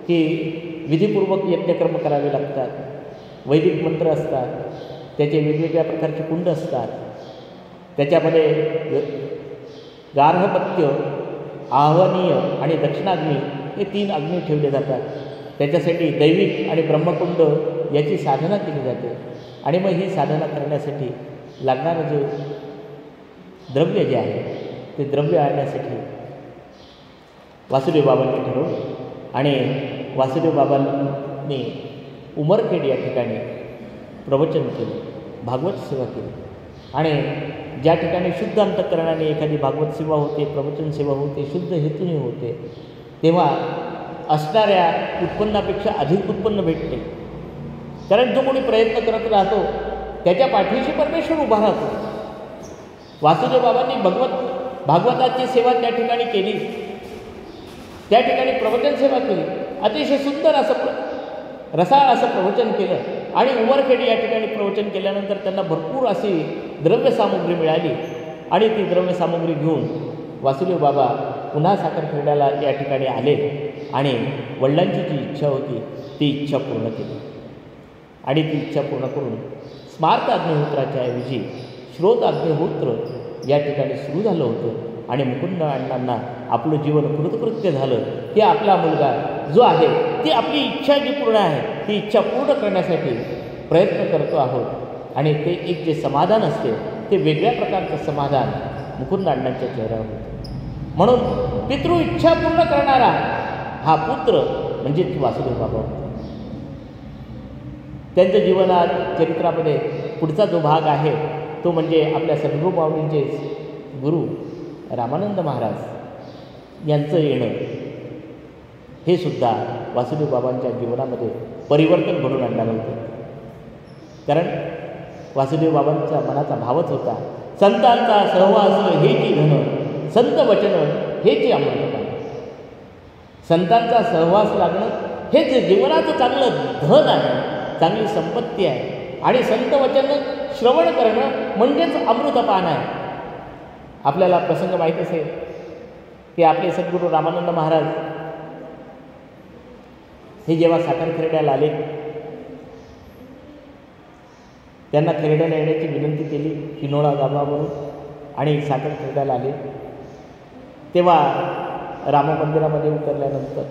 की विधीपूर्वक यज्ञकर्म करावे लागतात, वैदिक मंत्र असतात, त्याचे वेगवेगळ्या प्रकारचे कुंड असतात. त्याच्यामध्ये गार्हपत्य, आह्वनीय आणि दक्षिणाग्नी हे 3 अग्नी ठेवले जातात. त्याच्यासाठी दैविक आणि ब्रह्मकुंड याची साधना केली जाते. आणि मग ही साधना करण्यासाठी लागणारं जे द्रव्य जे आहे ते द्रव्य आणण्यासाठी वासुदेव बाबांनी ठरवलं आणि वासुदेव बाबांनी उमरखेड या ठिकाणी प्रवचन केलं, भागवत सेवा केली. आणि ज्या ठिकाणी शुद्ध अंतःकरणाने एखादी भागवत सेवा होते, प्रवचन सेवा होते, शुद्ध हेतूने होते, तेव्हा असणाऱ्या उत्पन्नापेक्षा अधिक उत्पन्न भेटते. कारण जो कोणी प्रयत्न करत राहतो त्याच्या पाठीशी परमेश्वर उभा राहतो. वासुदेव बाबांनी भागवताची सेवा त्या ठिकाणी केली, त्या ठिकाणी प्रवचन सेवा केली, अतिशय सुंदर असं रसाळ असं प्रवचन केलं. आणि उमरखेड या ठिकाणी प्रवचन केल्यानंतर त्यांना भरपूर अशी द्रव्यसामुग्री मिळाली. आणि ती द्रव्यसामुग्री घेऊन वासुदेव बाबा पुन्हा साखरखेड्याला या ठिकाणी आले आणि वडिलांची जी इच्छा होती ती इच्छा पूर्ण केली. आणि ती इच्छा पूर्ण करून स्मार्त अग्निहोत्राच्या ऐवजी श्रोत अग्निहोत्र या ठिकाणी सुरू झालं होतं. आणि मुकुंद अण्णांना आपलं जीवन कृतकृत्य झालं की आपला मुलगा जो आहे ती आपली इच्छा जी पूर्ण आहे ती इच्छा पूर्ण करण्यासाठी प्रयत्न करतो आहोत. आणि ते एक जे समाधान असते ते वेगळ्या प्रकारचं समाधान मुकुंद अण्णांच्या चेहऱ्यावर होतं. म्हणून पितृ इच्छा पूर्ण करणारा हा पुत्र म्हणजे वासुदेव बाबा होता. त्यांच्या जीवनात चरित्रामध्ये पुढचा जो भाग आहे तो म्हणजे आपल्या सद्गुरू माऊलींचे गुरु रामानंद महाराज यांचं येणं हे सुद्धा वासुदेव बाबांच्या जीवनामध्ये परिवर्तन घडून आणणार होतं. कारण वासुदेव बाबांच्या मनाचा भावच होता, संतांचा सहवास हे जी धन, संत वचन हे जी अमृतपान. संतांचा सहवास लागणं हे जे जीवनाचं चांगलं धन आहे, चांगली संपत्ती आहे. आणि संत वचन श्रवण करणं म्हणजेच अमृतपान आहे. आपल्याला प्रसंग माहीत असेल की आपले सद्गुरू रामानंद महाराज हे जेव्हा साखरखेड्याला आले, त्यांना खेरड्याला येण्याची विनंती केली किनोळा गावावरून आणि साखरखेड्याला आले. तेव्हा राममंदिरामध्ये उतरल्यानंतर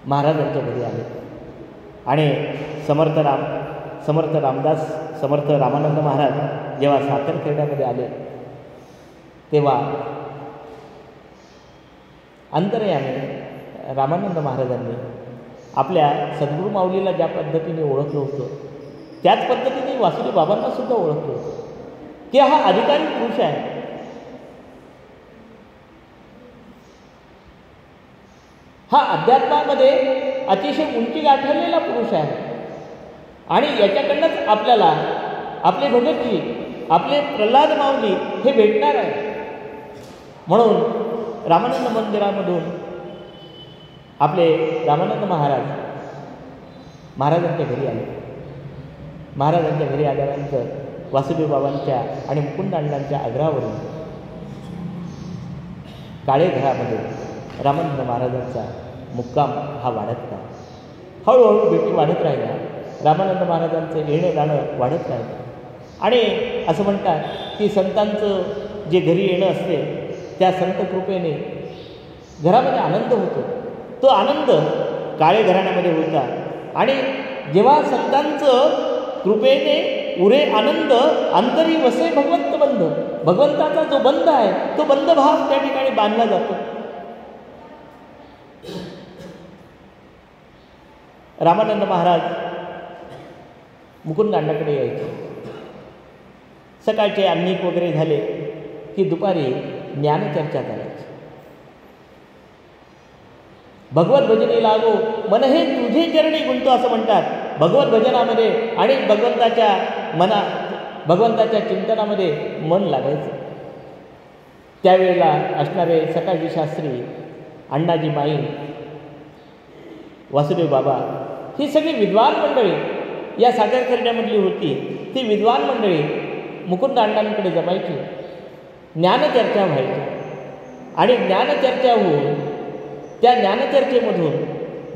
महाराजांच्या घरी आले आणि समर्थ रामानंद महाराज जेव्हा साखरखेड्यामध्ये आले तेव्हा अंतर्यामी रामानंद महाराजांनी आपल्या सद्गुरू माऊलीला ज्या पद्धतीने ओळखलं होतं त्याच पद्धतीने वासुदेव बाबांना सुद्धा ओळखलं होतं की हा अधिकारी पुरुष आहे. हा अध्यात्मामध्ये अतिशय उंची गाठलेला पुरुष आहे. आणि याच्याकडनंच आपल्याला आपले भगतजी, आपले प्रल्हाद माऊली हे भेटणार आहे. म्हणून रामानंद मंदिरामधून आपले रामानंद महाराजांच्या घरी आले. महाराजांच्या घरी आल्यानंतर वासुदेव बाबांच्या आणि मुकुंद अण्णांच्या आग्रहावरून काळे घरामध्ये रामानंद महाराजांचा मुक्काम हा वाढत राहिला. हळूहळू भेटी वाढत राहिल्या. रामानंद महाराजांचं येणं जाणं वाढत राहिलं. आणि असं म्हणतात की संतांचं जे घरी येणं असते त्या संत कृपेने घरामध्ये आनंद होतो. तो आनंद काळे घराण्यामध्ये होता. आणि जेव्हा संतांचं कृपेने उरे आनंद अंतरी वसे भगवंत बंध, भगवंताचा जो बंध आहे तो बंधभाव त्या ठिकाणी बांधला जातो. रामानंद महाराज मुकुंद अण्णाकडे यायचे. सकाळचे अन्निक वगैरे झाले की दुपारी ज्ञानचर्चा करायची. भगवत भजनी लागो मन हे तुझे चरणी गुंतो असं म्हणतात. भगवत भजनामध्ये आणि भगवंताच्या चिंतनामध्ये मन लागायचं. त्यावेळेला असणारे सकाळजी शास्त्री, अण्णाजी माई, वासुदेव बाबा ही सगळी विद्वान मंडळी या साखरखेड्यामधली होती. ती विद्वान मंडळी मुकुंद अण्णांकडे जमायची. ज्ञानचर्चा व्हायची. आणि ज्ञानचर्चा होऊन त्या ज्ञानचर्चेमधून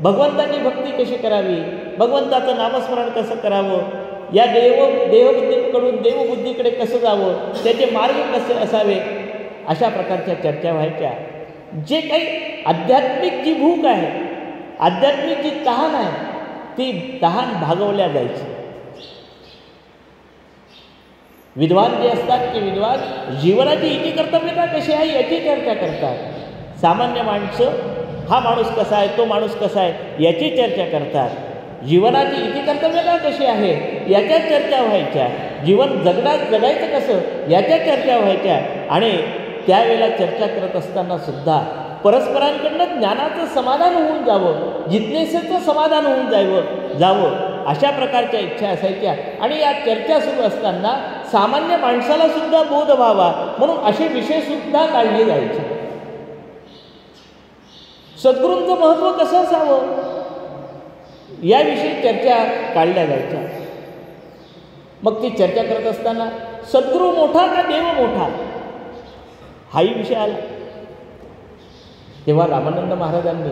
भगवंताची भक्ती कशी करावी, भगवंताचं नामस्मरण कसं करावं या देहबुद्धीकडून देवबुद्धीकडे कसं जावं, त्याचे मार्ग कसे असावे, अशा प्रकारच्या चर्चा व्हायच्या. जे काही आध्यात्मिक जी भूक आहे, आध्यात्मिक जी तहान आहे, ती तहान भागवल्या जायची. विद्वान जे असतात ते विद्वान जीवनाची इती कर्तव्यता कशी आहे याची चर्चा करतात. सामान्य माणसं, हा माणूस कसा आहे, तो माणूस कसा आहे, याची चर्चा करतात. जीवनाची इती कर्तव्यता कशी आहे याच्या चर्चा व्हायच्या. जीवन जगायचं कसं याच्या चर्चा व्हायच्या. आणि त्यावेळेला चर्चा करत असताना सुद्धा परस्परांकडनं ज्ञानाचं समाधान होऊन जावं, जिज्ञेसेचं समाधान होऊन जावं अशा प्रकारच्या इच्छा असायच्या. आणि या चर्चा सुरू असताना सामान्य माणसाला सुद्धा बोध व्हावा म्हणून असे विषय सुद्धा काढले जायचे. सद्गुरूंचं महत्त्व कसं असावं याविषयी चर्चा काढल्या जायच्या. मग ती चर्चा करत असताना सद्गुरू मोठा का देव मोठा हाही विषय आला. तेव्हा रामानंद महाराजांनी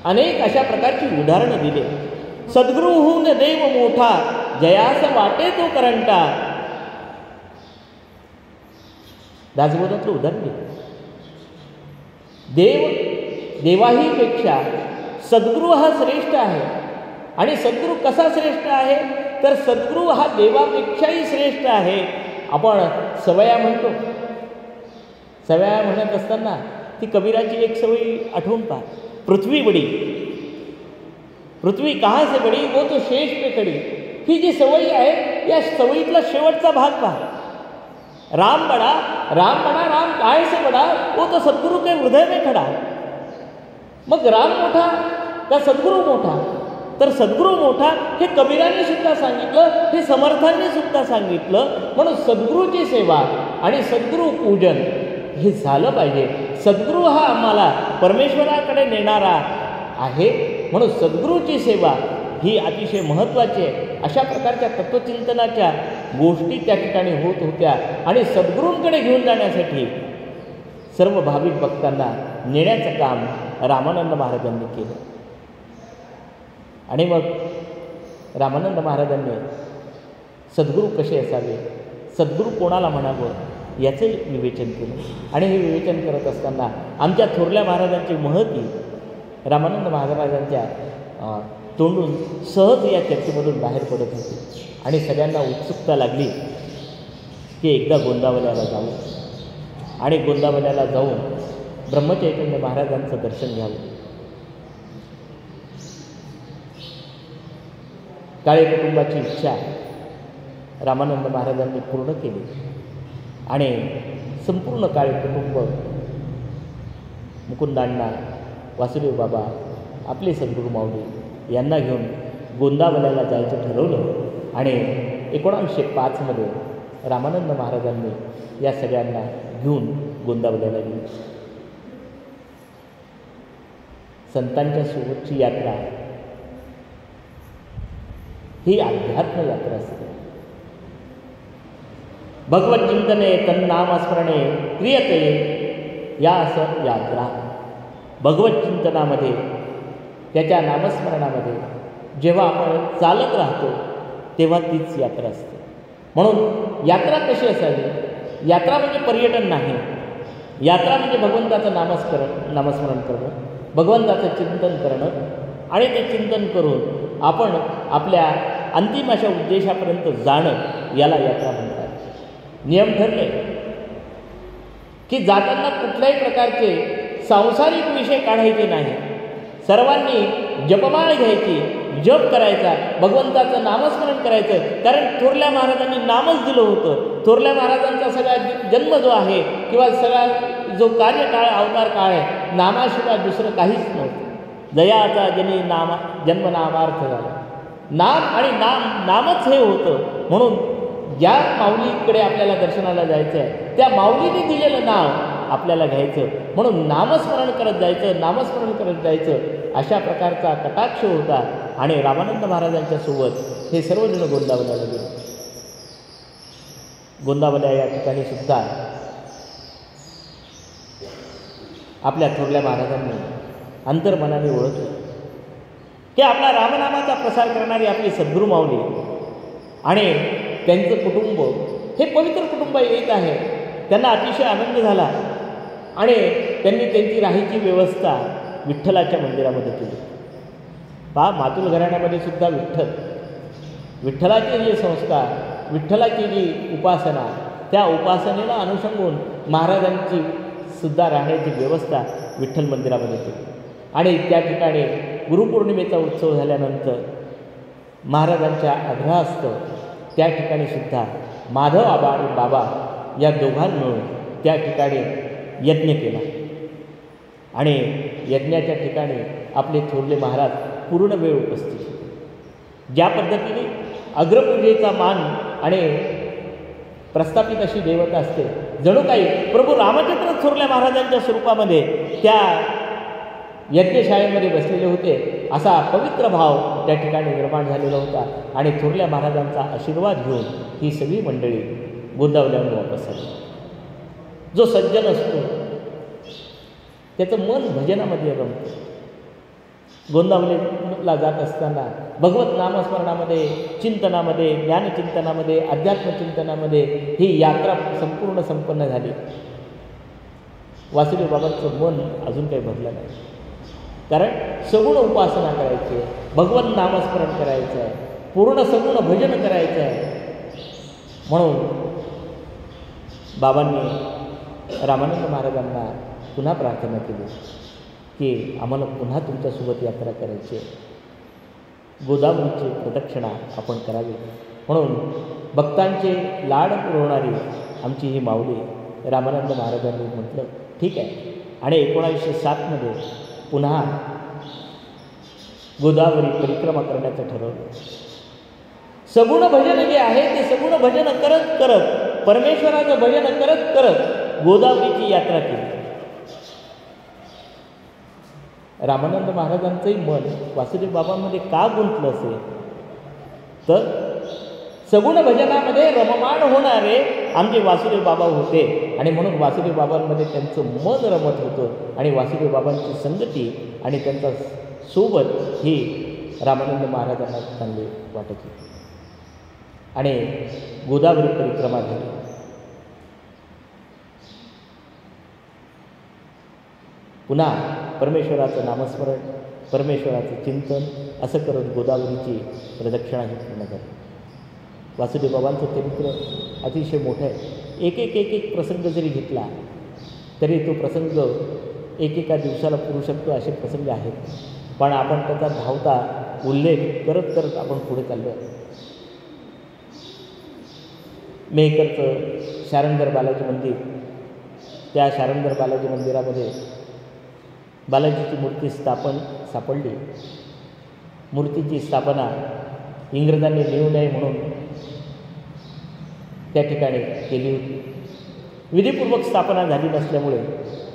अनेक अशा प्रकारची उदाहरणं दिली. सद्गुरू होऊन देव मोठा, जयास वाटे तो करंटा. दासबोधातलं उदाहरण दिलं. देवाही पेक्षा सद्गुरू हा श्रेष्ठ आहे. आणि सद्गुरू कसा श्रेष्ठ आहे तर सद्गुरू हा देवापेक्षाही श्रेष्ठ आहे. आपण सवया म्हणतो. सवया म्हणत असताना ती कबीराची एक सवयी आठवून पहा. पृथ्वी बडी, पृथ्वी कहाँ से बडी वो तो शेष पे खडी. ही जी सवयी आहे या सवयीतला शेवटचा भाग पहा. राम बड़ा, राम काय से बड़ा वो तो सद्गुरू के हृदय में खड़ा. मग राम मोठा का सद्गुरू मोठा तर सद्गुरू मोठा हे कबीराने सुद्धा सांगितलं, हे समर्थांनी सुद्धा सांगितलं. म्हणून सद्गुरूची सेवा आणि सद्गुरू पूजन हे झालं पाहिजे. सद्गुरू हा आम्हाला परमेश्वराकडे नेणारा आहे म्हणून सद्गुरूची सेवा ही अतिशय महत्त्वाची आहे. अशा प्रकारच्या तत्त्वचिंतनाच्या गोष्टी त्या ठिकाणी होत होत्या. आणि सद्गुरूंकडे घेऊन जाण्यासाठी सर्व भाविक भक्तांना नेण्याचं काम रामानंद महाराजांनी केलं. आणि मग रामानंद महाराजांनी सद्गुरू कसे असावे, सद्गुरू कोणाला म्हणावं याचं विवेचन केलं. आणि हे विवेचन करत असताना आमच्या थोरल्या महाराजांची महती रामानंद महाराजांच्या तोंडून सहज या चर्चेमधून बाहेर पडत होती. आणि सगळ्यांना उत्सुकता लागली की एकदा गोंदावल्याला जाऊ आणि गोंदावल्याला जाऊन ब्रह्मचैतन्य महाराजांचं दर्शन घ्यावं. काळे कुटुंबाची इच्छा रामानंद महाराजांनी पूर्ण केली. आणि संपूर्ण काळे कुटुंब मुकुंदांना, वासुदेव बाबा, आपले सद्गुरू माऊली यांना घेऊन गोंदावल्याला जायचं ठरवलं. आणि 1905मध्ये रामानंद महाराजांनी या सगळ्यांना घेऊन गोंदावल्याला गेले. संतांच्या सोबतची यात्रा ही अध्यात्म यात्रा असते. भगवत चिंतने तन्नामस्मरणे क्रियते या असं यात्रा. भगवत चिंतनामध्ये, त्याच्या नामस्मरणामध्ये जेव्हा आपण चालत राहतो तेव्हा तीच यात्रा असते. म्हणून यात्रा कशी असावी? यात्रा म्हणजे पर्यटन नाही. यात्रा म्हणजे भगवंताचं नामस्मरण करणं, भगवंताचं चिंतन करणं. आणि ते चिंतन करून आपण आपल्या अंतिम अशा उद्देशापर्यंत जाणं याला यात्रा म्हणतात. नियम ठरले की जाताना कुठल्याही प्रकारचे सांसारिक विषय काढायचे नाही. सर्वांनी जपमाळ घ्यायची, जप करायचा, भगवंताचं नामस्मरण करायचं. कारण थोरल्या महाराजांनी नामच दिलं होतं. थोरल्या महाराजांचा सगळा जन्म जो आहे किंवा सगळा जो कार्यकाळ, अवतार काळ आहे, नामाशिवाय दुसरं काहीच नव्हतं. जयाचा जनी जन्म नामार्थ झाला. नाम आणि नामच हे होतं. म्हणून ज्या माऊलीकडे आपल्याला दर्शनाला जायचं आहे त्या माऊलीने दिलेलं नाव आपल्याला घ्यायचं. म्हणून नामस्मरण करत जायचं, नामस्मरण करत जायचं. अशा प्रकारचा कटाक्ष होता. आणि रामानंद महाराजांच्या सोबत हे सर्वजण गोंदावल्याला गेले. गोंदावल्या या ठिकाणी सुद्धा आपल्या थोरल्या महाराजांनी अंतर्मनाने ओळखलं की आपला रामनामाचा प्रसार करणारी आपली सद्गुरू माऊली आणि त्यांचं कुटुंब हे पवित्र कुटुंब येत आहे. त्यांना अतिशय आनंद झाला आणि त्यांनी त्यांची राहायची व्यवस्था विठ्ठलाच्या मंदिरामध्ये केली. पहा, मातुल घराण्यामध्ये सुद्धा विठ्ठलाचे जे संस्कार, विठ्ठलाची जी उपासना, त्या उपासनेला अनुषंगून महाराजांची सुद्धा राहण्याची व्यवस्था विठ्ठल मंदिरामध्ये केली. आणि त्या ठिकाणी गुरुपौर्णिमेचा उत्सव झाल्यानंतर महाराजांच्या आग्रहास्तव त्या ठिकाणी सुद्धा माधव आबा आणि बाबा या दोघांनी मिळून त्या ठिकाणी यज्ञ केला. आणि यज्ञाच्या ठिकाणी आपले थोरले महाराज पूर्ण वेळ उपस्थित होते. ज्या पद्धतीने अग्रपूजेचा मान आणि प्रस्थापित अशी देवता असते, जणू काही प्रभू रामचंद्र थोरल्या महाराजांच्या स्वरूपामध्ये त्या यज्ञशाळेमध्ये बसलेले होते, असा पवित्र भाव त्या ठिकाणी निर्माण झालेला होता. आणि थोरल्या महाराजांचा आशीर्वाद घेऊन ही सगळी मंडळी गोंदावल्याहून वापस आली. जो सज्जन असतो त्याचं मन भजनामध्ये रमतं. गोंदावलेला जात असताना भगवत नामस्मरणामध्ये, चिंतनामध्ये, ज्ञानचिंतनामध्ये, अध्यात्मचिंतनामध्ये ही यात्रा संपूर्ण संपन्न झाली. वासुदेव बाबांचं मन अजून काही भरलं नाही, कारण सगुण उपासना करायची आहे, भगवत नामस्मरण करायचं आहे, पूर्ण सगुण भजन करायचं आहे. म्हणून बाबांनी रामानंद महाराजांना पुन्हा प्रार्थना केली की आम्हाला पुन्हा तुमच्यासोबत यात्रा करायची आहे, गोदावरीची प्रदक्षिणा आपण करावी. म्हणून भक्तांचे लाड पुरवणारी आमची ही माऊली रामानंद महाराजांनी म्हटलं ठीक आहे. आणि 1907मध्ये पुन्हा गोदावरी परिक्रमा करण्याचं ठरवलं. सगुण भजन जे आहे ते सगुण भजन करत करत, परमेश्वराचं भजन करत करत गोदावरीची यात्रा केली. रामानंद महाराजांचंही मन वासुदेव बाबांमध्ये का गुंतलं असेल तर सगुण भजनामध्ये रममाण होणारे आमचे वासुदेव बाबा होते. आणि म्हणून वासुदेव बाबांमध्ये त्यांचं मन रमत होतं आणि वासुदेव बाबांची संगती आणि त्यांचा सोबत ही रामानंद महाराजांना चांगली वाटत होती. आणि गोदावरी परिक्रमा झाली. पुन्हा परमेश्वराचं नामस्मरण, परमेश्वराचं चिंतन असं करत गोदावरीची प्रदक्षिणा ही पूर्ण झाली. वासुदेव बाबांचं चरित्र अतिशय मोठं आहे. एक एक एक एक प्रसंग जरी घेतला तरी तो प्रसंग एकेका दिवसाला पुरू शकतो असे प्रसंग आहेत. पण आपण त्याचा धावता उल्लेख करत करत आपण पुढे चाललो आहे. मेहकरचं शारंगधर बालाजी मंदिर, त्या शारंगधर बालाजी मंदिरामध्ये बालाजीची मूर्ती सापडली. मूर्तीची स्थापना इंग्रजांनी नेऊ नये म्हणून त्या ठिकाणी केली होती. विधीपूर्वक स्थापना झाली नसल्यामुळे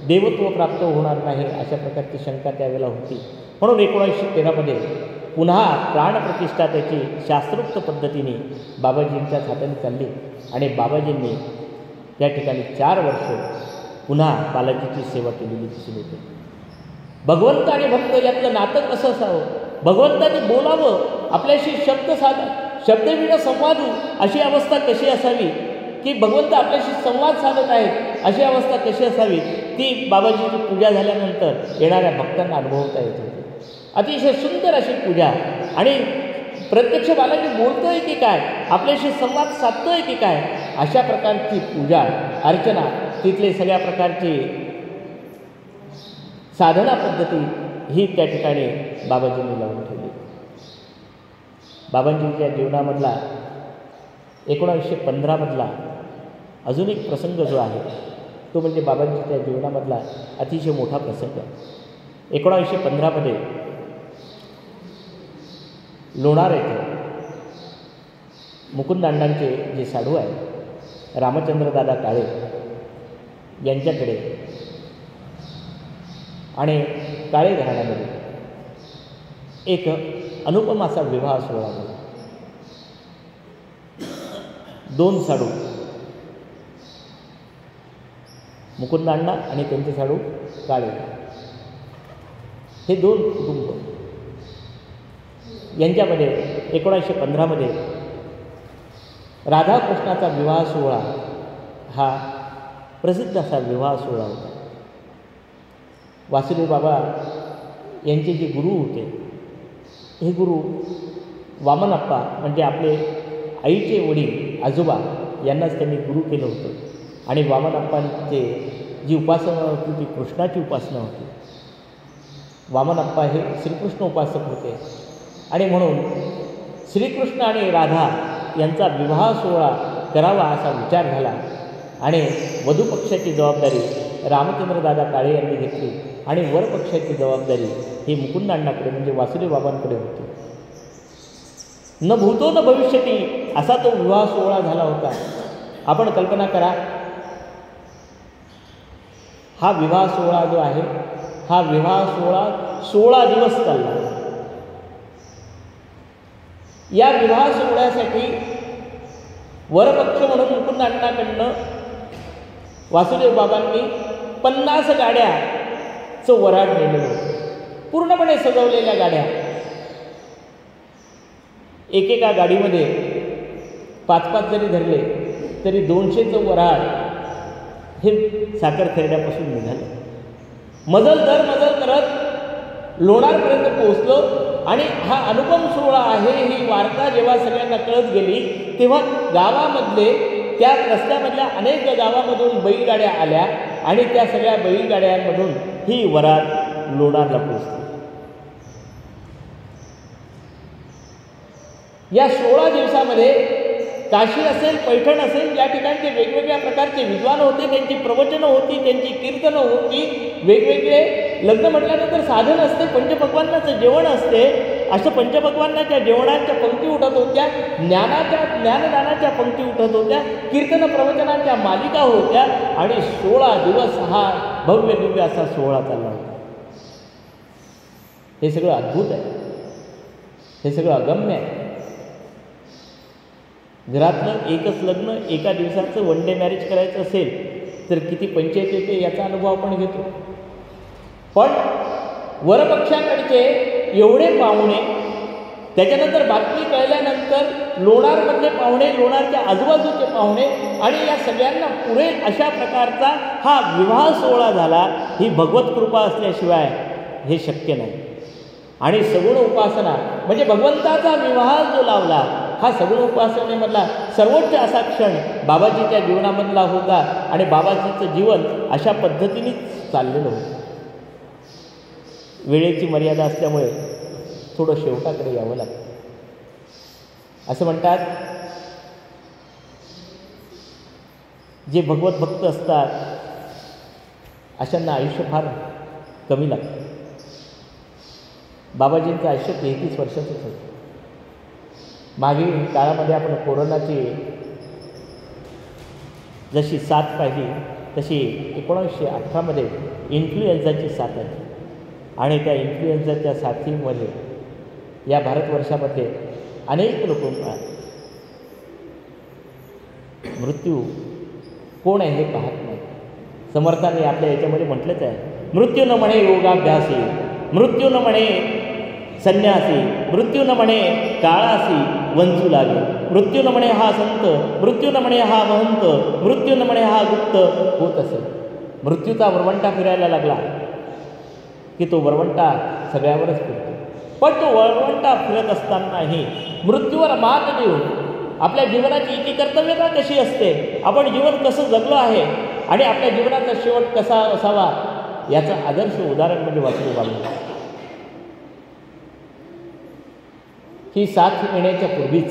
देवत्व प्राप्त होणार नाही अशा प्रकारची शंका त्यावेळेला होती. म्हणून 1913मध्ये पुन्हा प्राणप्रतिष्ठा त्याची शास्त्रोक्त पद्धतीने बाबाजींच्याच हाताने चालली. आणि बाबाजींनी त्या ठिकाणी 4 वर्ष पुन्हा बालाजीची सेवा केलेली दिसून येते. भगवंत आणि भक्त यातलं नातं कसं असावं, भगवंताने बोलावं, आपल्याशी शब्दविण संवादू अशी अवस्था कशी असावी, की भगवंत आपल्याशी संवाद साधत आहेत अशी अवस्था कशी असावी, ती बाबाजीची पूजा झाल्यानंतर येणाऱ्या भक्तांना अनुभवता येत होती. अतिशय सुंदर अशी पूजा. आणि प्रत्यक्ष बालाजी बोलतोय की काय, आपल्याशी संवाद साधतोय की काय, अशा प्रकारची पूजा अर्चना, तिथले सगळ्या प्रकारची साधना पद्धती ही त्या ठिकाणी बाबाजींनी लावून ठेवली. बाबाजींच्या जीवनामधला 1915मधला अजून एक प्रसंग जो आहे तो म्हणजे बाबाजींच्या जीवनामधला अतिशय मोठा प्रसंग. 1915मध्ये लोणार येथे मुकुंद अण्णांचे जे साधू आहेत रामचंद्रदादा काळे यांच्याकडे आणि काळे घराण्यामध्ये एक अनुपम असा विवाह सोहळा झाला. 2 साधू, मुकुंद अण्णा आणि त्यांचे साधू काळे, हे 2 कुटुंब यांच्यामध्ये 1915मध्ये राधाकृष्णाचा विवाह सोहळा हा प्रसिद्ध असा विवाह सोहळा होता. वासुदेव बाबा यांचे जे गुरु होते, हे गुरु वामनप्पा म्हणजे आपले आईचे वडील आजोबा यांनाच त्यांनी गुरु केलं होतं. आणि वामनप्पांचे जी उपासना होती ती कृष्णाची उपासना होती. वामनप्पा हे श्रीकृष्ण उपासक होते आणि म्हणून श्रीकृष्ण आणि राधा यांचा विवाह सोहळा करावा असा विचार झाला आणि वधूपक्षाची जबाबदारी रामचंद्रदादा काळे यांनी घेतली आणि वरपक्षाची जबाबदारी ही मुकुंदांनाकडे म्हणजे वासुदेव बाबांकडे होती. न भूतो न भविष्यती असा तो विवाह सोहळा झाला होता. आपण कल्पना करा, हा विवाह सोहळा जो आहे हा विवाह सोहळा 16 दिवस चालला. या विवाह सोहळ्यासाठी वरपक्ष म्हणून मुकुंद अण्णाकडनं वासुदेव बाबांनी 50 गाड्याचं वऱ्हाड नेलेलं होतं, पूर्णपणे सजवलेल्या गाड्या. एकेका गाडीमध्ये 5-5 जरी धरले तरी 200चं वऱ्हाड हे साखर खर्ड्यापासून निघालं. मजल दर मजल करत लोणारपर्यंत पोहोचलो आणि हा अनुपम सोहळा आहे ही वार्ता जेव्हा सगळ्यांना कळत गेली तेव्हा गावामधले त्या रस्त्यामधल्या अनेक गावामधून बैलगाड्या आल्या आणि त्या सगळ्या बैलगाड्यांमधून ही वरात लोणारला पोहोचली. या 16 दिवसामध्ये काशी असेल, पैठण असेल, या ठिकाणचे वेगवेगळ्या प्रकारचे विद्वान होते, त्यांची प्रवचनं होती, त्यांची कीर्तनं होती, वेगवेगळे लग्न म्हटल्यानंतर साधन असते, पंचपक्वान्नाचं जेवण असते. अशा पंचपक्वान्नाच्या जेवणाच्या पंक्ती उठत होत्या, ज्ञानदानाच्या पंक्ती उठत होत्या, कीर्तन प्रवचनांच्या मालिका होत्या आणि 16 दिवस हा भव्य दिव्य असा सोहळा चालला होता. हे सगळं अद्भुत आहे, हे सगळं अगम्य आहे. घरातलं एकच लग्न एका दिवसाचं वन डे मॅरेज करायचं असेल तर किती पंचायत येते याचा अनुभव आपण घेतो. पण वरपक्षाकडचे एवढे पाहुणे, त्याच्यानंतर बातमी कळल्यानंतर लोणारमधले पाहुणे, लोणारच्या आजूबाजूचे पाहुणे आणि या सगळ्यांना पुरेल अशा प्रकारचा हा विवाह सोहळा झाला. ही भगवत कृपा असल्याशिवाय हे शक्य नाही. आणि सगुण उपासना म्हणजे भगवंताचा विवाह जो लावला हा सगुण उपासनेमधला सर्वोच्च असा क्षण बाबाजीच्या जीवनामधला होता आणि बाबाजीचं जीवन अशा पद्धतीनेच चाललेलं होतं. वेळेची मर्यादा असल्यामुळे थोडं शेवटाकडे यावं लागतं. असं म्हणतात, जे भगवत भक्त असतात अशांना आयुष्य फार कमी लागतं. बाबाजींचं आयुष्य 33 वर्षाचंच होतं. मागील काळामध्ये आपण कोरोनाची जशी साथ पाहिली तशी 1918 इन्फ्लुएन्झाची साथ आली आणि त्या इन्फ्लुएन्झाच्या साथीमध्ये या भारतवर्षामध्ये अनेक लोक मृत्यू कोण आहे हे पाहत नाही. समर्थांनी आपल्या याच्यामध्ये म्हटलंच आहे, मृत्यू न म्हणे योगाभ्यासी, मृत्यू न म्हणे संन्यासी, मृत्यू न म्हणे काळासी वंचू लागे, मृत्यू न म्हणे हा संत, मृत्यू न म्हणे हा महंत, मृत्यू न म्हणे हा गुप्त होत असेल. मृत्यूचा वरवंटा फिरायला लागला की तो वरवंटा सगळ्यावरच फिरतो. पण तो वरवंटा फिरत असतानाही मृत्यूवर मात देऊन आपल्या जीवनाची इती कर्तव्यता कशी असते, आपण जीवन कसं जगलो आहे आणि आपल्या जीवनाचा शेवट कसा असावा याचं आदर्श उदाहरण म्हणजे वासुदेव बाबा. ही साथ येण्याच्या पूर्वीच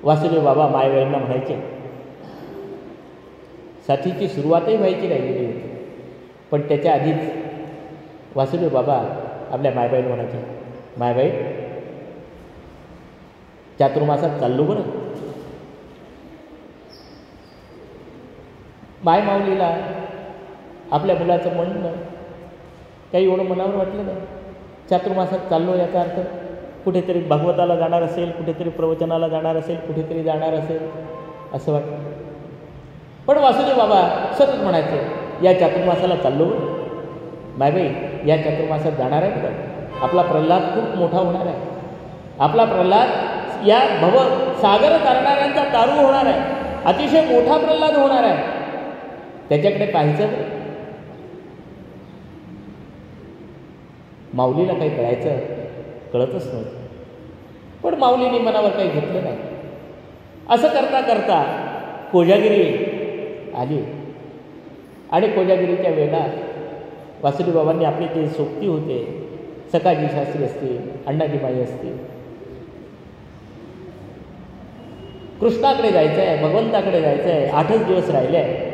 वासुदेव बाबा मायबाईंना म्हणायचे. साथीची सुरुवातही व्हायची राहिलेली होती, पण त्याच्या आधीच वासुदेव बाबा आपल्या मायबाईला म्हणायचे, मायबाई चातुर्मासात चाललो बरं. माय माऊलीला आपल्या मुलाचं म्हणणं काही एवढं मनावर वाटलं नाही. चातुर्मासात चाललो याचा अर्थ कुठेतरी भागवताला जाणार असेल, कुठेतरी प्रवचनाला जाणार असेल, कुठेतरी जाणार असेल असं वाटतं. पण वासुदेव बाबा सतत म्हणायचे, या चातुर्मासाला चाललो बरं. मायबाई या चातुर्मासात जाणार आहे बरं. आपला प्रल्हाद खूप मोठा होणार आहे. आपला प्रल्हाद या भव सागर तारणाऱ्यांचा तारू होणार आहे, अतिशय मोठा प्रल्हाद होणार आहे. त्याच्याकडे पाहायचं. माऊलीला काही कळतच नव्हतं, पण माऊलीने मनावर काही घेतलं नाही. असं करता करता कोजागिरी आली आणि कोजागिरीच्या वेळेला वासुदेव बाबांनी आपले जे सोबती होते, सकाजी शास्त्री असतील, अण्णाजी माई असतील, कृष्णाकडे जायचं आहे, भगवंताकडे जायचं आहे, 8च दिवस राहिले आहे.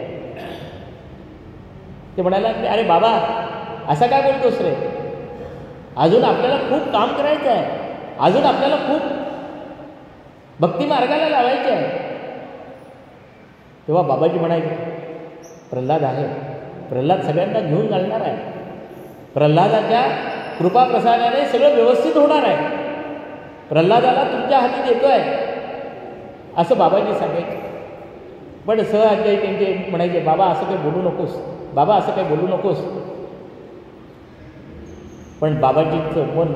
ते म्हणाला, अरे बाबा असा काय बोलतोस रे, अजून आपल्याला खूप काम करायचं आहे, अजून आपल्याला खूप भक्ती मार्गाला लावायचे आहे. तेव्हा बाबाजी म्हणायचे, प्रल्हाद आहे, प्रल्हाद सगळ्यांना घेऊन घालणार आहे, प्रल्हादाच्या कृपा प्रसादाने सगळं व्यवस्थित होणार आहे, प्रल्हादाला तुमच्या हाती देतोय, असं बाबाजी सांगायचे. पण सहअध्यायी त्यांचे म्हणायचे, बाबा असं काही बोलू नकोस, बाबा असं काही बोलू नकोस. पण बाबाजींचं मन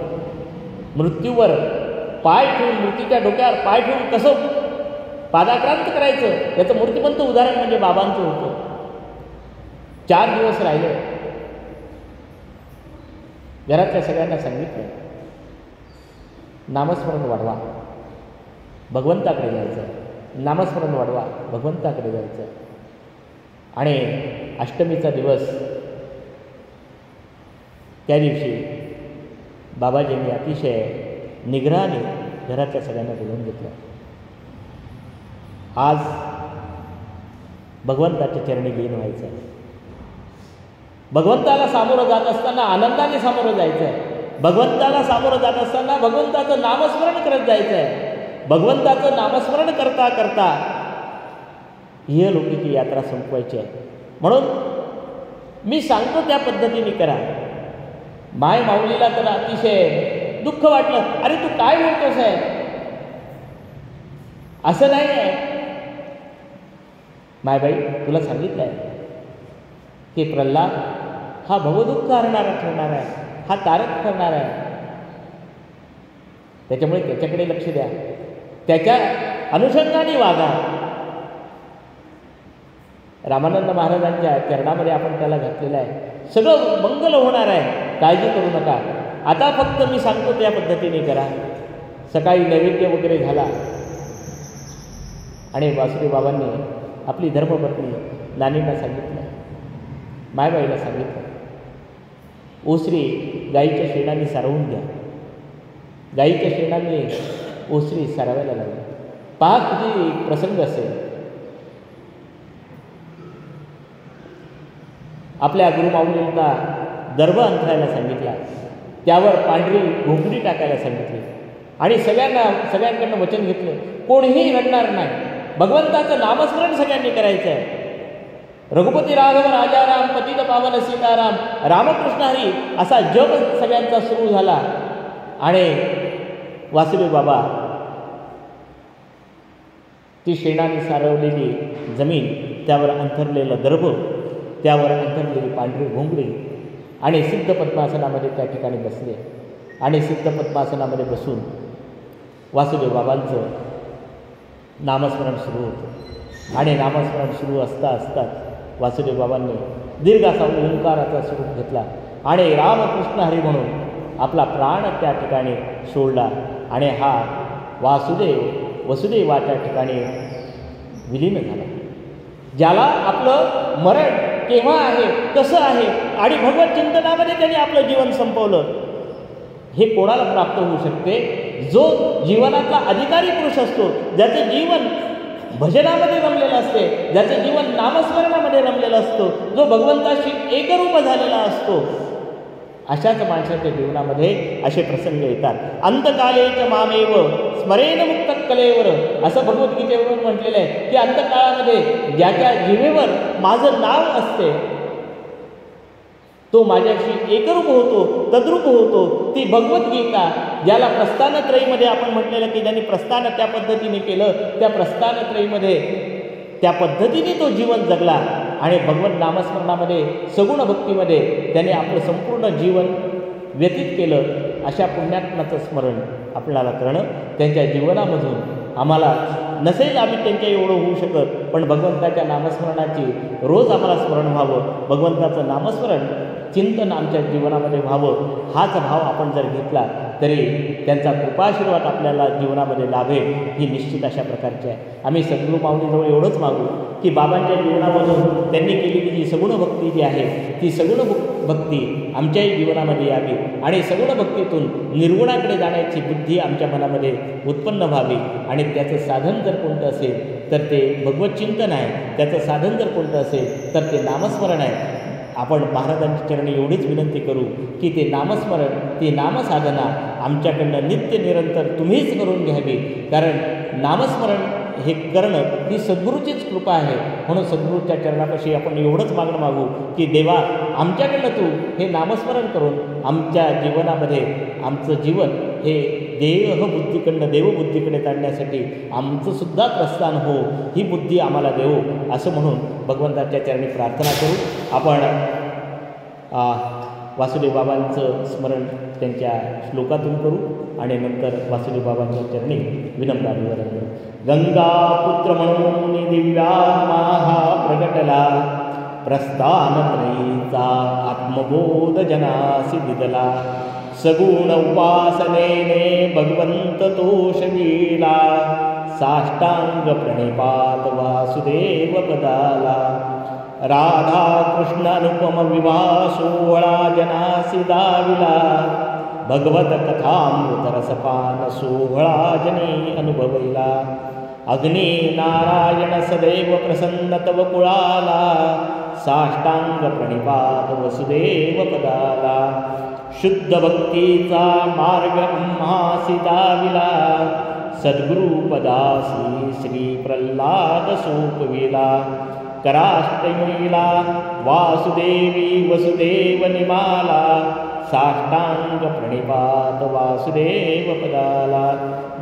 मृत्यूवर पाय ठेवून, मृत्यूच्या डोक्यावर पाय ठेवून कसं पादाक्रांत करायचं याचं मूर्तिमंत उदाहरण म्हणजे बाबांचं होतं. 4 दिवस राहिले. घरातल्या सगळ्यांना सांगितलं, नामस्मरण वाढवा, भगवंताकडे जायचं, नामस्मरण वाढवा, भगवंताकडे जायचं. आणि अष्टमीचा दिवस, त्या दिवशी बाबाजींनी अतिशय निग्रहाने घरातल्या सगळ्यांना बोलवून घेतलं. आज भगवंताच्या चरणी लीन व्हायचं आहे, भगवंताला सामोरं जात असताना आनंदाने सामोरं जायचं आहे, भगवंताला सामोरं जात असताना भगवंताचं नामस्मरण करत जायचं आहे. भगवंताचं नामस्मरण करता करता इहलोकीची यात्रा संपवायची आहे. म्हणून मी सांगतो त्या पद्धतीने करा. माय माऊलीला तर अतिशय दुःख वाटलं, अरे तू काय बोलतोस आहे, असं नाही आहे. मायबाई तुला सांगितलं आहे की प्रल्हाद हा भवदुःख हरणारा ठरणार आहे, हा तारक ठरणार आहे. त्याच्यामुळे त्याच्याकडे लक्ष द्या, त्याच्या अनुषंगाने वागा. रामानंद महाराजांच्या चरणामध्ये आपण त्याला घातलेलं आहे, सगळं मंगल होणार आहे, काळजी करू नका. आता फक्त मी सांगतो त्या पद्धतीने करा. सकाळी नैवेद्य वगैरे झाला आणि वासुदेव बाबांनी आपली धर्मपत्नी नानींना सांगितलं, मायबाईला सांगितलं, ओसरी गाईच्या शेणाने सारवून घ्या. गाईच्या शेणाने ओसरी सारावायला लागली. पहा किती प्रसंग असेल. आपल्या गुरुमाऊलींना दर्भ अंथरायला सांगितला, त्यावर पांढरी घोंगडी टाकायला सांगितली आणि सगळ्यांकडनं वचन घेतलं, कोणीही रडणार नाही, भगवंताचं नामस्मरण सगळ्यांनी करायचं आहे. रघुपती राघव राजाराम पतित पावन सीताराम रामकृष्ण हरी असा जप सगळ्यांचा सुरू झाला. आणि वासुदेव बाबा ती शेणाने सारवलेली जमीन, त्यावर अंथरलेलं दर्भ, त्यावर अंथरलेली पांढरी घोंगडी आणि सिद्ध पद्मासनामध्ये त्या ठिकाणी बसले. आणि सिद्ध पद्मासनामध्ये बसून वासुदेव बाबांचं नामस्मरण सुरू होतं. आणि नामस्मरण सुरू असता असताच वासुदेव बाबांनी दीर्घ असा ओंकाराचा स्वरूप घेतला आणि रामकृष्ण हरी म्हणून आपला प्राण त्या ठिकाणी सोडला. आणि हा वासुदेव वसुदेवाच्या ठिकाणी विलीन झाला. ज्याला आपलं मरण केव्हा आहे, कसं आहे आणि भगवत चिंतनामध्ये त्यांनी आपलं जीवन संपवलं, हे कोणाला प्राप्त होऊ शकते? जो जीवनातला अधिकारी पुरुष असतो, ज्याचं जीवन भजनामध्ये रमलेलं असते, ज्याचं जीवन नामस्मरणामध्ये रमलेलं असतो, जो भगवंताशी एकरूप झालेला असतो, अशाच माणसाच्या जीवनामध्ये असे प्रसंग येतात. अंतकालेच मामेव स्मरेन मुक्त कलेवर, असं भगवद्गीतेवरून म्हटलेलं आहे की अंतकाळामध्ये ज्याच्या जिभेवर माझं नाव असते तो माझ्याशी एकरूप होतो, तद्रूप होतो. ती भगवद्गीता, ज्याला प्रस्थानत्रयीमध्ये आपण म्हटलेलं की ज्यांनी प्रस्थान त्या पद्धतीने केलं, त्या प्रस्थानत्रयीमध्ये त्या पद्धतीने तो जीवन जगला आणि भगवत नामस्मरणामध्ये सगुण भक्तीमध्ये त्याने आपलं संपूर्ण जीवन व्यतीत केलं अशा पुण्यात्म्याचं स्मरण आपल्याला करणं, त्यांच्या जीवनामधून आम्हाला नसेल आम्ही त्यांच्या एवढं होऊ शकत, पण भगवंताच्या नामस्मरणाची रोज आम्हाला स्मरण व्हावं, भगवंताचं नामस्मरण चिंतन आमच्या जीवनामध्ये व्हावं, हाच भाव आपण जर घेतला तरी त्यांचा कृपाशीर्वाद आपल्याला जीवनामध्ये लाभेल ही निश्चित अशा प्रकारची आहे. आम्ही सद्गुरू माऊलीजवळ एवढंच मागू की बाबांच्या जीवनामधून त्यांनी केलेली जी सगुण भक्ती जी आहे ती सगुण भक्ती आमच्याही जीवनामध्ये यावी आणि सगुण भक्तीतून निर्गुणाकडे जाण्याची बुद्धी आमच्या मनामध्ये उत्पन्न व्हावी. आणि त्याचं साधन जर कोणतं असेल तर ते भगवत चिंतन आहे, त्याचं साधन जर कोणतं असेल तर ते नामस्मरण आहे. आपण महाराजांच्या चरणी एवढीच विनंती करू की ते नामस्मरण, ती नामसाधना आमच्याकडनं नित्य निरंतर तुम्हीच करून घ्यावी, कारण नामस्मरण हे करणं ही सद्गुरूचीच कृपा आहे. म्हणून सद्गुरूच्या चरणापाशी आपण एवढंच मागणं मागू की देवा आमच्याकडनं तू हे नामस्मरण करून आमच्या जीवनामध्ये आमचं जीवन हे देहबुद्धीकडनं देवबुद्धीकडे काढण्यासाठी आमचंसुद्धा प्रस्थान हो, ही बुद्धी आम्हाला देऊ असं म्हणून भगवंताच्या चरणी प्रार्थना करू. आपण वासुदेव बाबांचं स्मरण त्यांच्या श्लोकातून करू आणि नंतर वासुदेव बाबांच्या चरणी विनम्र अभिवादन करू. गंगापुत्र म्हणून दिव्यात्मा हा प्रगटला, प्रस्थानत्रयीचा आत्मबोध जनासी दिदला, सगुण उपासनेने भगवंत तोषविला, साष्टांग प्रणिपात वासुदेव पदाला, राधा कृष्ण अनुपम विवाह सोहळा जनासी दाविला, भगवत कथामृत रसपान सोहळा जनी अनुभवला, अग्नी नारायण सदैव प्रसन्न तव कुळाला, साष्टांग प्रणिपात वसुदेव पदाला, शुद्ध भक्तीचा मार्ग आम्हासी दाविला, सद्गुरु पदासी श्री प्रल्हाद सोपविला, कराष्टमीला वासुदेवी वसुदेव निमाला, साष्टांग प्रणिपात वासुदेव पदाला.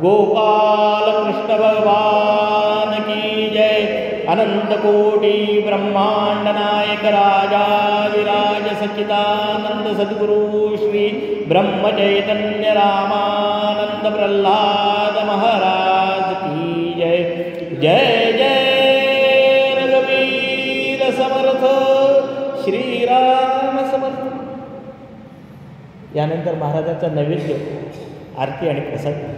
गोपाल कृष्ण भगवान की जय. अनंत कोटी ब्रह्मांड नायक राजाधिराज सच्चिदानंद सद्गुरु श्री ब्रह्म चैतन्य रामानंद प्रल्हाद महाराज की जय. जय जय रघुवीर समर्थ श्रीराम समर्थ. यानंतर महाराजांचा नैवेद्य, आरती आणि प्रसाद.